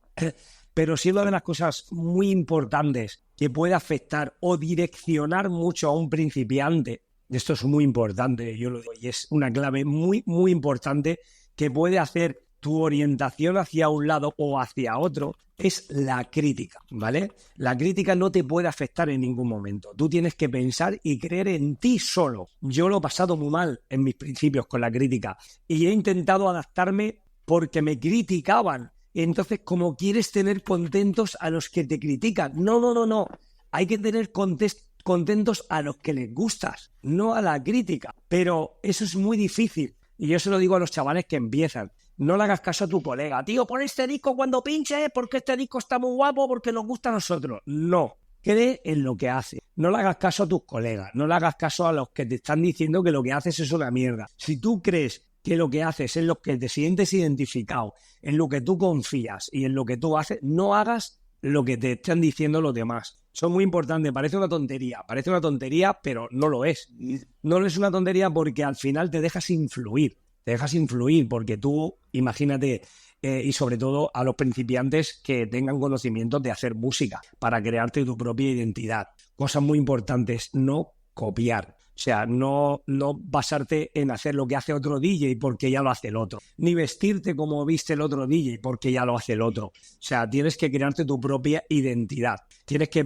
Pero sí, una de las cosas muy importantes que puede afectar o direccionar mucho a un principiante, y esto es muy importante, yo lo digo, y es una clave muy, muy importante que puede hacer tu orientación hacia un lado o hacia otro, es la crítica, ¿vale? La crítica no te puede afectar en ningún momento. Tú tienes que pensar y creer en ti solo. Yo lo he pasado muy mal en mis principios con la crítica y he intentado adaptarme porque me criticaban. Entonces, ¿cómo quieres tener contentos a los que te critican? No. Hay que tener contentos a los que les gustas, no a la crítica. Pero eso es muy difícil. Y yo se lo digo a los chavales que empiezan. No le hagas caso a tu colega. Tío, pon este disco cuando pinches porque este disco está muy guapo, porque nos gusta a nosotros. No. Cree en lo que hace. No le hagas caso a tus colegas. No le hagas caso a los que te están diciendo que lo que haces es una mierda. Si tú crees que lo que haces es lo que te sientes identificado, en lo que tú confías y en lo que tú haces, no hagas lo que te están diciendo los demás. Eso es muy importante, parece una tontería, pero no lo es. No es una tontería porque al final te dejas influir porque tú, imagínate, y sobre todo a los principiantes que tengan conocimiento de hacer música para crearte tu propia identidad. Cosas muy importantes, no copiar. O sea, no basarte en hacer lo que hace otro DJ porque ya lo hace el otro. Ni vestirte como viste el otro DJ porque ya lo hace el otro. O sea, tienes que crearte tu propia identidad. Tienes que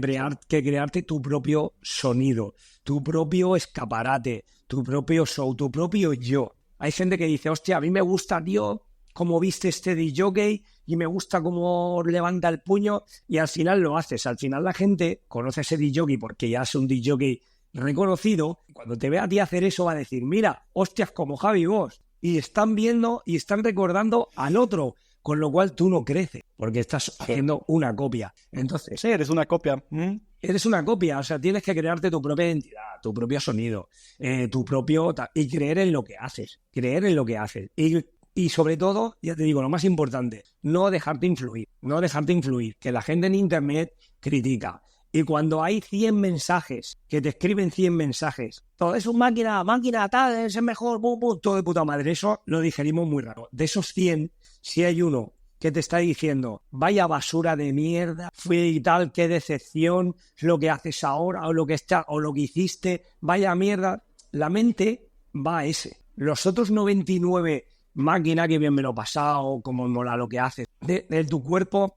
crearte tu propio sonido, tu propio escaparate, tu propio show, tu propio yo. Hay gente que dice, hostia, a mí me gusta, tío, cómo viste este DJ y me gusta cómo levanta el puño y al final lo haces. Al final la gente conoce a ese DJ porque ya es un DJ reconocido, cuando te vea a ti hacer eso va a decir, mira, hostias, como Javi Bosch, y están viendo y están recordando al otro, con lo cual tú no creces, porque estás haciendo una copia. Entonces, Sí, eres una copia. eres una copia, o sea, tienes que crearte tu propia identidad, tu propio sonido, tu propio... y creer en lo que haces, Y sobre todo, ya te digo, lo más importante, no dejarte influir, que la gente en internet critica. Y cuando hay 100 mensajes, que te escriben 100 mensajes, todo es un máquina, tal, es el mejor, todo de puta madre, eso lo digerimos muy raro. De esos 100, si hay uno que te está diciendo, vaya basura de mierda, fue y tal, qué decepción, lo que haces ahora, o lo que hiciste, vaya mierda, la mente va a ese. Los otros 99, máquina, que bien me lo he pasado, como mola lo que haces, de tu cuerpo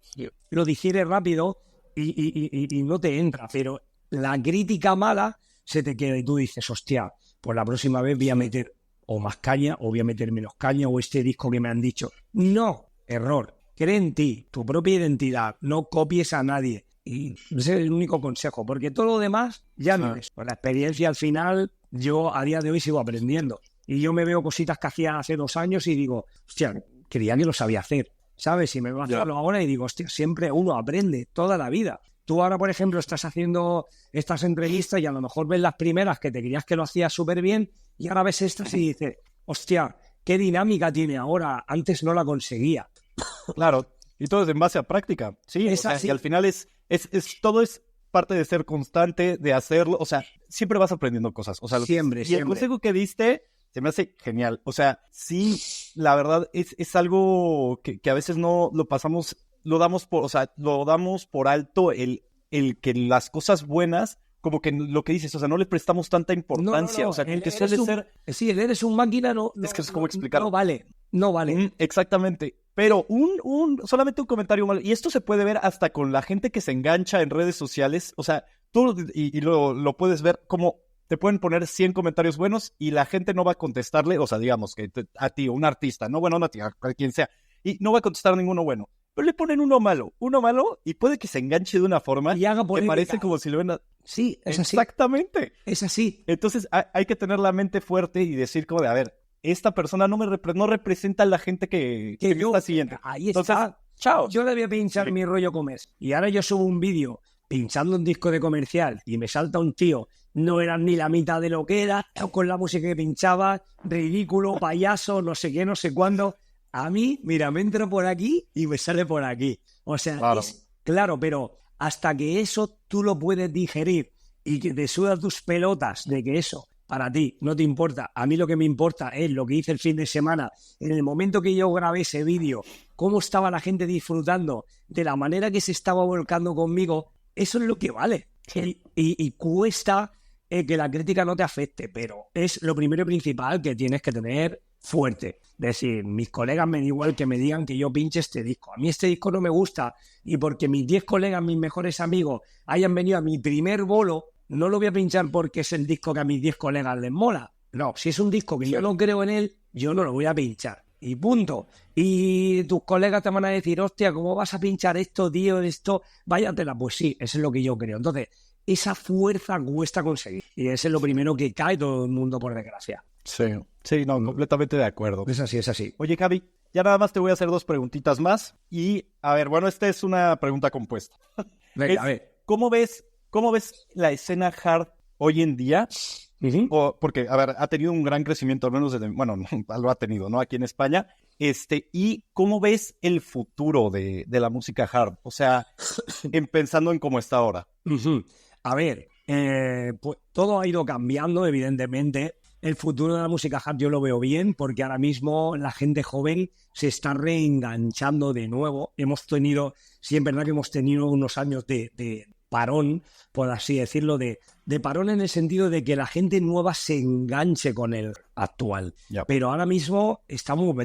lo digiere rápido y no te entra, pero la crítica mala se te queda y tú dices, hostia, pues la próxima vez voy a meter o más caña, o voy a meter menos caña, o este disco que me han dicho. No, error. Cree en ti, tu propia identidad, no copies a nadie. Y ese es el único consejo, porque todo lo demás ya no es. Con la experiencia al final, yo a día de hoy sigo aprendiendo. Y yo me veo cositas que hacía hace 2 años y digo, hostia, creía que lo sabía hacer, ¿sabes? Y me veo a hacerlo ahora y digo, hostia, siempre uno aprende toda la vida. Tú ahora, por ejemplo, estás haciendo estas entrevistas y a lo mejor ves las primeras que te creías que lo hacías súper bien y ahora ves estas y dices, hostia, qué dinámica tiene ahora, antes no la conseguía. Claro, y todo es en base a práctica, sí, o sea, y al final todo es parte de ser constante, de hacerlo, o sea, siempre vas aprendiendo cosas, o sea, siempre. El consejo que diste se me hace genial, o sea, sí, la verdad es algo que a veces no lo pasamos, lo damos por alto el que las cosas buenas, como que lo que dices, o sea, no le prestamos tanta importancia, no, o sea, como que suele ser... Sí, el eres un máquina, no... Es que es como explicarlo. No vale. Exactamente. Pero solamente un comentario malo. Y esto se puede ver hasta con la gente que se engancha en redes sociales. O sea, tú lo puedes ver como te pueden poner 100 comentarios buenos y la gente no va a contestarle. O sea, digamos que a ti, un artista, no bueno, no a ti, a quien sea. Y no va a contestar ninguno bueno. Pero le ponen uno malo y puede que se enganche de una forma y haga que parece como si lo ven... Sí, es así. Exactamente. Es así. Entonces hay que tener la mente fuerte y decir como de, a ver, esta persona no representa a la gente que yo está siguiendo. Ahí entonces, está. Chao. Yo le voy a pinchar mi rollo comercial. Y ahora yo subo un vídeo pinchando un disco de comercial y me salta un tío, no era ni la mitad de lo que era, con la música que pinchaba, ridículo, payaso, no sé qué, no sé cuándo. A mí, mira, me entro por aquí y me sale por aquí. O sea, claro, pero hasta que eso tú lo puedes digerir y que te suda tus pelotas de que eso para ti no te importa. A mí lo que me importa es lo que hice el fin de semana. En el momento que yo grabé ese vídeo, cómo estaba la gente disfrutando, de la manera que se estaba volcando conmigo, eso es lo que vale. Sí. Y cuesta que la crítica no te afecte, pero es lo primero y principal que tienes que tener fuerte. Es decir, mis colegas me da igual que me digan que yo pinche este disco. A mí este disco no me gusta y porque mis 10 colegas, mis mejores amigos, hayan venido a mi primer bolo, no lo voy a pinchar porque es el disco que a mis 10 colegas les mola. No, si es un disco que yo no creo en él, yo no lo voy a pinchar. Y punto. Y tus colegas te van a decir, hostia, ¿cómo vas a pinchar esto, tío? Esto, váyatela. Pues sí, eso es lo que yo creo. Entonces, esa fuerza cuesta conseguir. Y ese es lo primero que cae todo el mundo, por desgracia. Sí, no, completamente de acuerdo. Es así. Oye, Javi, ya nada más te voy a hacer 2 preguntitas más. Y, a ver, bueno, esta es una pregunta compuesta. Venga, a ver. ¿Cómo ves la escena hard hoy en día? Porque, a ver, ha tenido un gran crecimiento, al menos lo ha tenido, ¿no? Aquí en España. ¿Y cómo ves el futuro de la música hard? O sea, pensando en cómo está ahora. A ver, pues todo ha ido cambiando, evidentemente. El futuro de la música hard yo lo veo bien, porque ahora mismo la gente joven se está reenganchando de nuevo. Sí, es verdad que hemos tenido unos años de parón, por así decirlo, de parón en el sentido de que la gente nueva se enganche con el actual. Yep. Pero ahora mismo estamos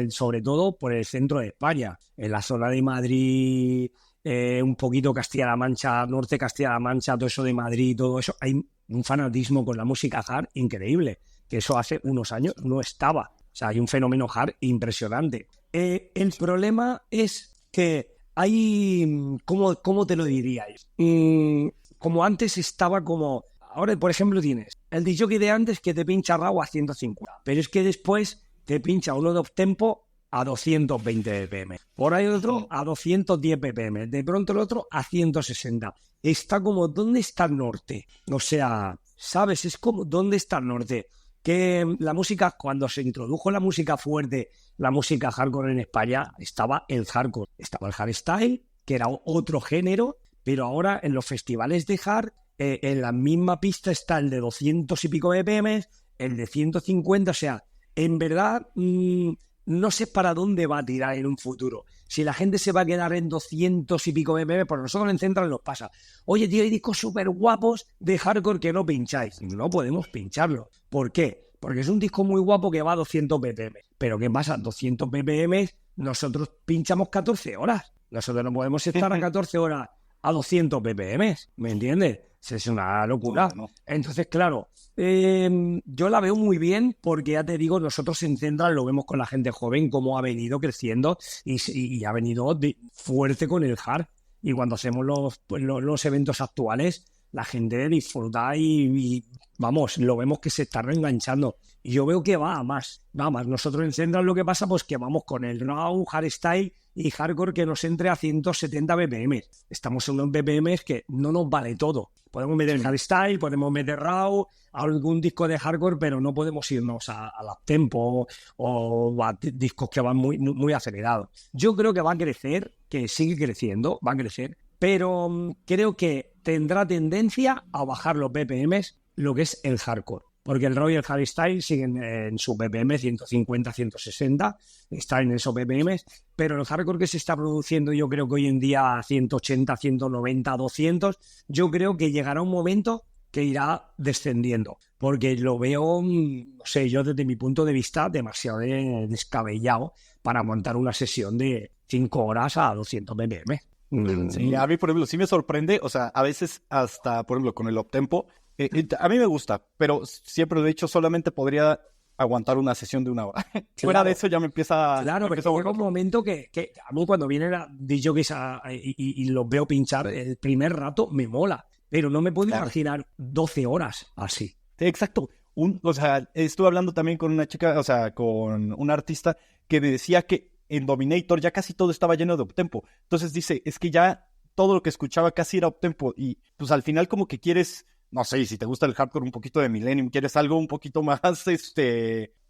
sobre todo por el centro de España, en la zona de Madrid, un poquito Castilla-La Mancha, norte Castilla-La Mancha, todo eso de Madrid, todo eso. Hay un fanatismo con la música hard increíble, que eso hace unos años no estaba. O sea, hay un fenómeno hard impresionante. El problema es que hay, ¿cómo te lo diríais? Como antes estaba ahora, por ejemplo, tienes el disc jockey de antes que te pincha RAW a 150, pero es que después te pincha uno de uptempo a 220 ppm. Por ahí otro a 210 ppm. De pronto el otro a 160. Está como, ¿dónde está el norte? O sea, ¿sabes? Es como, ¿dónde está el norte? Que la música, cuando se introdujo la música fuerte, la música hardcore en España, estaba el hardcore. Estaba el hardstyle, que era otro género, pero ahora en los festivales de hard, en la misma pista está el de 200 y pico BPM, el de 150, o sea, en verdad no sé para dónde va a tirar en un futuro. Si la gente se va a quedar en 200 y pico BPM, por nosotros en Central nos pasa. Oye, tío, hay discos súper guapos de hardcore que no pincháis. No podemos pincharlo. ¿Por qué? Porque es un disco muy guapo que va a 200 BPM. Pero ¿qué pasa? 200 BPM, nosotros pinchamos 14 horas. Nosotros no podemos estar a 14 horas a 200 BPM, ¿me entiendes? Es una locura. No. Entonces, claro, yo la veo muy bien porque ya te digo, nosotros en Central lo vemos con la gente joven, cómo ha venido creciendo y ha venido fuerte con el hard. Y cuando hacemos los eventos actuales, la gente disfruta y vamos, lo vemos que se está reenganchando. Y yo veo que va a más. Nosotros en Central lo que pasa, pues que vamos con el raw, hardstyle y hardcore que nos entre a 170 BPM. Estamos en unos BPM que no nos vale todo. Podemos meter hardstyle, podemos meter raw, algún disco de hardcore, pero no podemos irnos a uptempo o a discos que van muy, muy, muy acelerados. Yo creo que va a crecer, que sigue creciendo, va a crecer, pero creo que tendrá tendencia a bajar los BPMs lo que es el hardcore. Porque el raw y el hardstyle siguen en su BPM 150, 160, está en esos BPM, pero el hardcore que se está produciendo yo creo que hoy en día 180, 190, 200, yo creo que llegará un momento que irá descendiendo, porque lo veo, no sé, yo desde mi punto de vista demasiado descabellado para montar una sesión de 5 horas a 200 BPM. Sí, a mí, por ejemplo, sí me sorprende, o sea, a veces hasta, por ejemplo, con el uptempo, a mí me gusta, pero siempre lo he dicho, solamente podría aguantar una sesión de 1 hora. Claro. Fuera de eso ya me empieza... Claro, pero llega un momento que a mí cuando vienen a DJs y los veo pinchar, el primer rato me mola, pero no me puedo imaginar 12 horas así. Sí, exacto. O sea, estuve hablando también con una chica, o sea, con una artista que me decía que en Dominator ya casi todo estaba lleno de uptempo. Entonces dice, es que ya todo lo que escuchaba casi era uptempo y pues al final como que quieres... No sé, si te gusta el hardcore un poquito de Millennium, quieres algo un poquito más,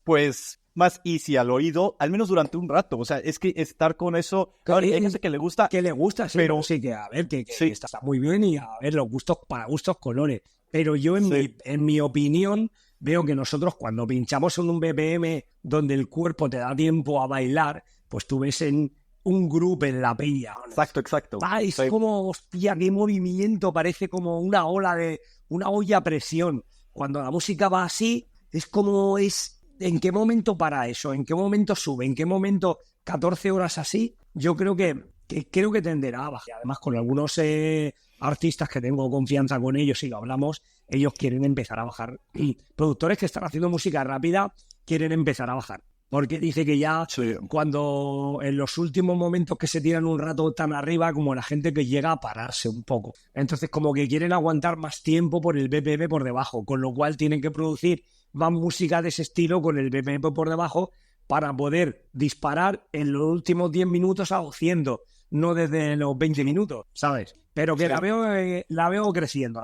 pues, más easy al oído, al menos durante un rato. O sea, es que estar con eso, claro, hay gente que le gusta. Que le gusta, sí, pero sí, que a ver, que está muy bien y a ver, los gustos, para gustos colores. Pero yo, en mi opinión, veo que nosotros cuando pinchamos en un BPM donde el cuerpo te da tiempo a bailar, pues tú ves en un grupo en la peña. Exacto. Es como, hostia, qué movimiento, parece como una olla a presión. Cuando la música va así, es como ¿en qué momento para eso? ¿En qué momento sube? ¿En qué momento 14 horas así? Yo creo que tenderá a bajar. Además, con algunos artistas que tengo confianza con ellos y lo hablamos, ellos quieren empezar a bajar. Y productores que están haciendo música rápida quieren empezar a bajar. Porque dice que ya cuando en los últimos momentos que se tiran un rato tan arriba, como la gente que llega a pararse un poco. Entonces como que quieren aguantar más tiempo por el BPM por debajo, con lo cual tienen que producir más música de ese estilo con el BPM por debajo para poder disparar en los últimos 10 minutos a 200, no desde los 20 minutos, ¿sabes? Pero que la veo creciendo.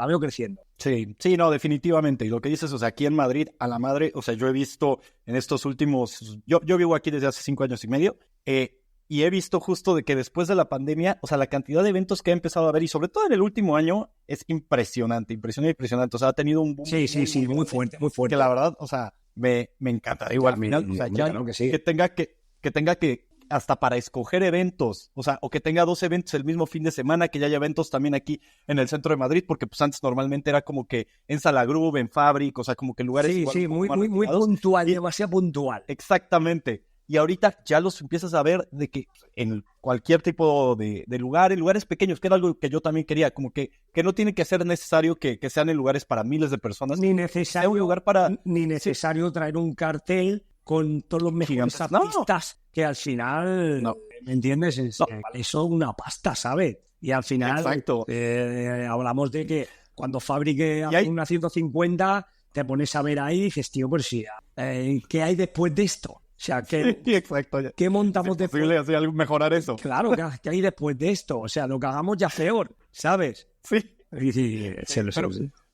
Sí, no, definitivamente. Y lo que dices, o sea, aquí en Madrid, a la madre, o sea, yo he visto en estos últimos... Yo vivo aquí desde hace 5 años y medio, y he visto justo de que después de la pandemia, o sea, la cantidad de eventos que he empezado a ver, y sobre todo en el último año, es impresionante. O sea, ha tenido un boom. Sí, muy fuerte. Que la verdad, o sea, me encanta. Igual, al final, o sea, ya claro que sí. que tenga que hasta para escoger eventos, o sea, o que tenga 2 eventos el mismo fin de semana, que ya haya eventos también aquí en el centro de Madrid, porque pues antes normalmente era como que en Sala Groove, en Fabric, o sea, como que lugares muy puntual, demasiado puntual. Exactamente. Y ahorita ya los empiezas a ver de que en cualquier tipo de lugar, en lugares pequeños, que era algo que yo también quería, como que no tiene que ser necesario que sean en lugares para miles de personas. Ni necesario traer un cartel con todos los mejores artistas que al final, ¿me entiendes? Eso una pasta, ¿sabes? Y al final hablamos de que cuando Fabric hace una 150 te pones a ver ahí y dices, tío, pues sí, ¿qué hay después de esto? sea, Sí, exacto. ¿qué montamos ¿Es posible después? así mejorar eso? Claro, ¿qué hay después de esto? O sea, lo que hagamos ya peor, ¿sabes? Sí. Sí,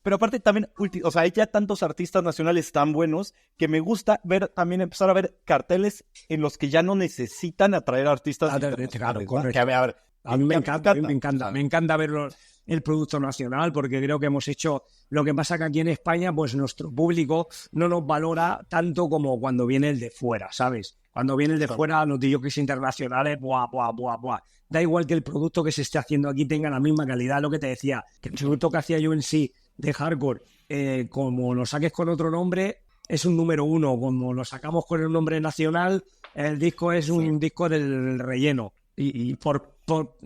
Pero aparte también, o sea, hay ya tantos artistas nacionales tan buenos que me gusta empezar a ver carteles en los que ya no necesitan atraer artistas internacionales, claro, ¿no? correcto. Que a ver, A mí me que encanta, me encanta ver el producto nacional porque creo que hemos hecho lo que pasa que aquí en España, pues nuestro público no nos valora tanto como cuando viene el de fuera, ¿sabes? Cuando viene el de fuera, los DJs internacionales, buah, buah, buah, buah. Da igual que el producto que se esté haciendo aquí tenga la misma calidad, lo que te decía, que el producto que hacía yo en sí de hardcore, como lo saques con otro nombre, es un número uno, como lo sacamos con el nombre nacional, el disco es un disco del relleno. Y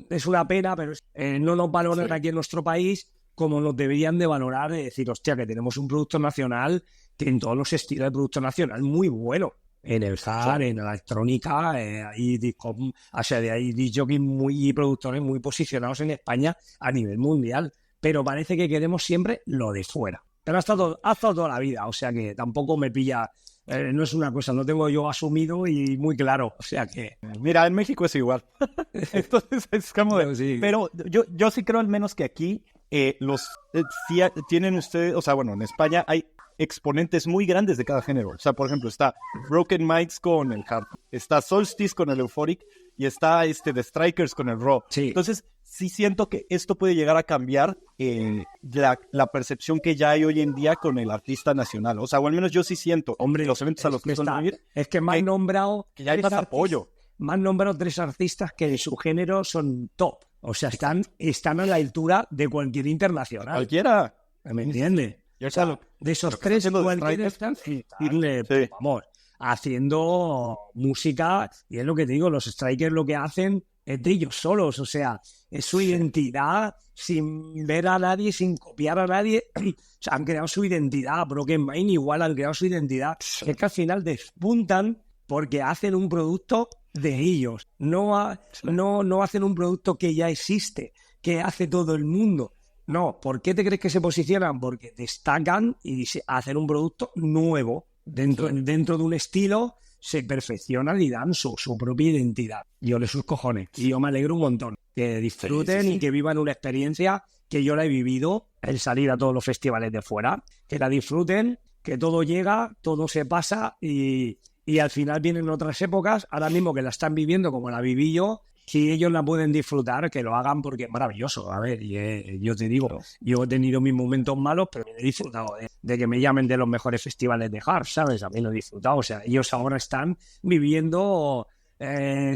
es una pena, pero no nos valoran aquí en nuestro país como nos deberían de valorar, de decir, hostia, que tenemos un producto nacional que en todos los estilos de producto nacional muy bueno. En el hard, en la electrónica, hay discos, o sea, hay DJs y productores muy posicionados en España a nivel mundial, pero parece que queremos siempre lo de fuera. Pero ha estado toda la vida, o sea que tampoco me pilla. No es una cosa, lo tengo yo asumido y muy claro, o sea que... Mira, en México es igual. Entonces es como de... Sí. Pero yo sí creo al menos que aquí sí tienen ustedes, o sea, bueno, en España hay exponentes muy grandes de cada género. O sea, por ejemplo, está Broken Minds con el hard, está Solstice con el Euphoric y está The Strikers con el raw. Sí. Entonces, sí siento que esto puede llegar a cambiar la percepción que ya hay hoy en día con el artista nacional. O sea, o al menos yo sí siento, Hombre, los eventos a los que suelo ir, es que me han nombrado... que ya hay más apoyo. Me han nombrado 3 artistas que en su género son top. O sea, están a la altura de cualquier internacional. Cualquiera. ¿Me entiendes? O sea, de esos 3, cualquiera están, vamos, haciendo música. Y es lo que te digo, los Strikers lo que hacen es de ellos solos. O sea, es su identidad sin ver a nadie, sin copiar a nadie. O sea, han creado su identidad. Broken Mind igual han creado su identidad. Es que al final despuntan porque hacen un producto de ellos. No hacen un producto que ya existe, que hace todo el mundo. No, ¿por qué te crees que se posicionan? Porque destacan y hacen un producto nuevo. Dentro de un estilo se perfeccionan y dan su propia identidad. Yo le sus cojones. Y yo me alegro un montón. Que disfruten y que vivan una experiencia que yo la he vivido, el salir a todos los festivales de fuera. Que la disfruten, que todo llega, todo se pasa y al final vienen otras épocas, ahora mismo que la están viviendo como la viví yo. Si ellos la pueden disfrutar, que lo hagan porque es maravilloso. A ver, yo te digo, yo he tenido mis momentos malos, pero he disfrutado de que me llamen de los mejores festivales de hard, ¿sabes? A mí lo he disfrutado. O sea, ellos ahora están viviendo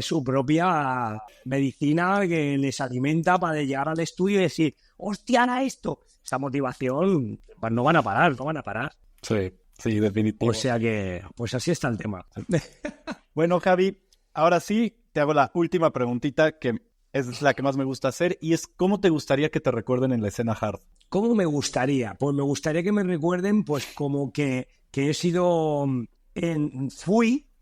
su propia medicina que les alimenta para llegar al estudio y decir, ¡hostia, era esto! Esta motivación, pues no van a parar. Sí, definitivo. O sea que, pues así está el tema. Bueno, Javi, ahora sí te hago la última preguntita que es la que más me gusta hacer y es ¿cómo te gustaría que te recuerden en la escena hard? ¿Cómo me gustaría? Pues me gustaría que me recuerden pues como que he sido...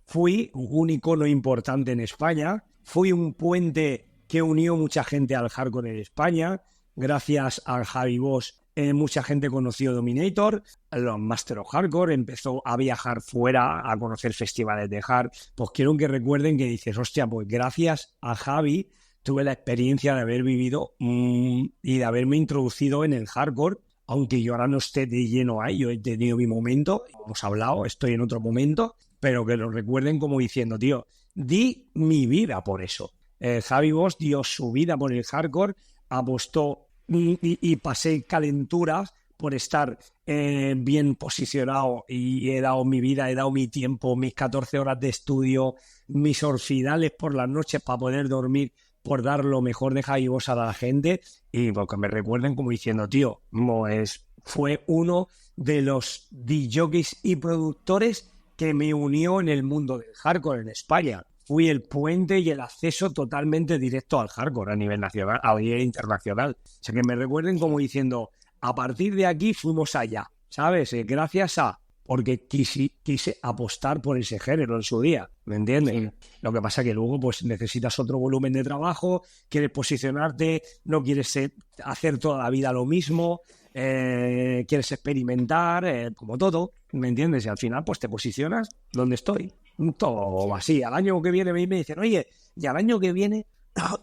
Fui un icono importante en España, fui un puente que unió mucha gente al hardcore en España, gracias al Javi Bosch. Mucha gente conoció Dominator, los Master of Hardcore, empezó a viajar fuera a conocer festivales de hard. Pues quiero que recuerden que dices, hostia, pues gracias a Javi tuve la experiencia de haber vivido y de haberme introducido en el hardcore, aunque yo ahora no esté de lleno ahí, yo he tenido mi momento, hemos hablado, estoy en otro momento, pero que lo recuerden como diciendo, tío, di mi vida por eso. Javi Bosch dio su vida por el hardcore, apostó y pasé calenturas por estar bien posicionado y he dado mi vida, he dado mi tiempo, mis 14 horas de estudio, mis orfidales por las noches para poder dormir, por dar lo mejor de Javi Bosch a la gente y porque me recuerden como diciendo, tío, fue uno de los DJs y productores que me unió en el mundo del hardcore en España. Fui el puente y el acceso totalmente directo al hardcore a nivel nacional, a nivel internacional. O sea, que me recuerden como diciendo, a partir de aquí fuimos allá, ¿sabes? Gracias a... Porque quise apostar por ese género en su día, ¿me entiendes? Sí. Lo que pasa es que luego pues necesitas otro volumen de trabajo, quieres posicionarte, no quieres hacer toda la vida lo mismo, quieres experimentar, como todo, ¿me entiendes? Y al final pues te posicionas donde estoy. todo así. Al año que viene me dicen, oye, y al año que viene,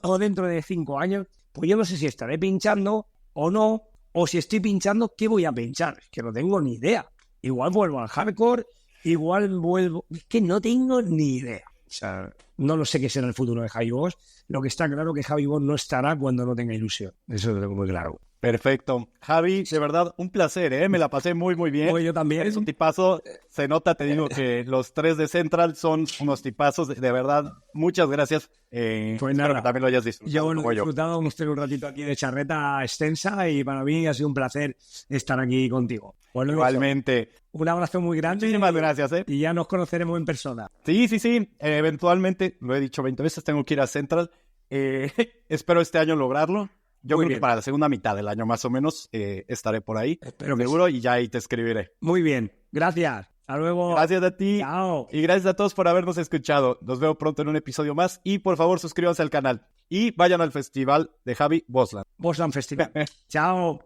o dentro de 5 años, pues yo no sé si estaré pinchando o no, o si estoy pinchando, ¿qué voy a pinchar? Es que no tengo ni idea. Igual vuelvo al hardcore, igual vuelvo... Es que no tengo ni idea. O sea, no lo sé qué será el futuro de Javi Bosch. Lo que está claro es que Javi Bosch no estará cuando no tenga ilusión. Eso lo tengo muy claro. Perfecto. Javi, de verdad, un placer, ¿eh? Me la pasé muy, muy bien. Yo también. Es un tipazo. Se nota, te digo, que los 3 de Central son unos tipazos. De verdad, muchas gracias. Pues nada. Espero que también lo hayas disfrutado. Yo lo he disfrutado, hemos tenido un ratito aquí de charreta extensa y para mí ha sido un placer estar aquí contigo. Bueno, igualmente. Un abrazo muy grande. Muchísimas gracias, ¿eh? Y ya nos conoceremos en persona. Sí. Eventualmente, lo he dicho 20 veces, tengo que ir a Central. Espero este año lograrlo. Yo creo que para la segunda mitad del año más o menos estaré por ahí. Espero seguro y ya ahí te escribiré. Muy bien. Gracias. Hasta luego. Gracias a ti. Chao. Y gracias a todos por habernos escuchado. Nos veo pronto en un episodio más. Y por favor, suscríbanse al canal. Y vayan al festival de Javi Bosland. Bosland Festival. Chao.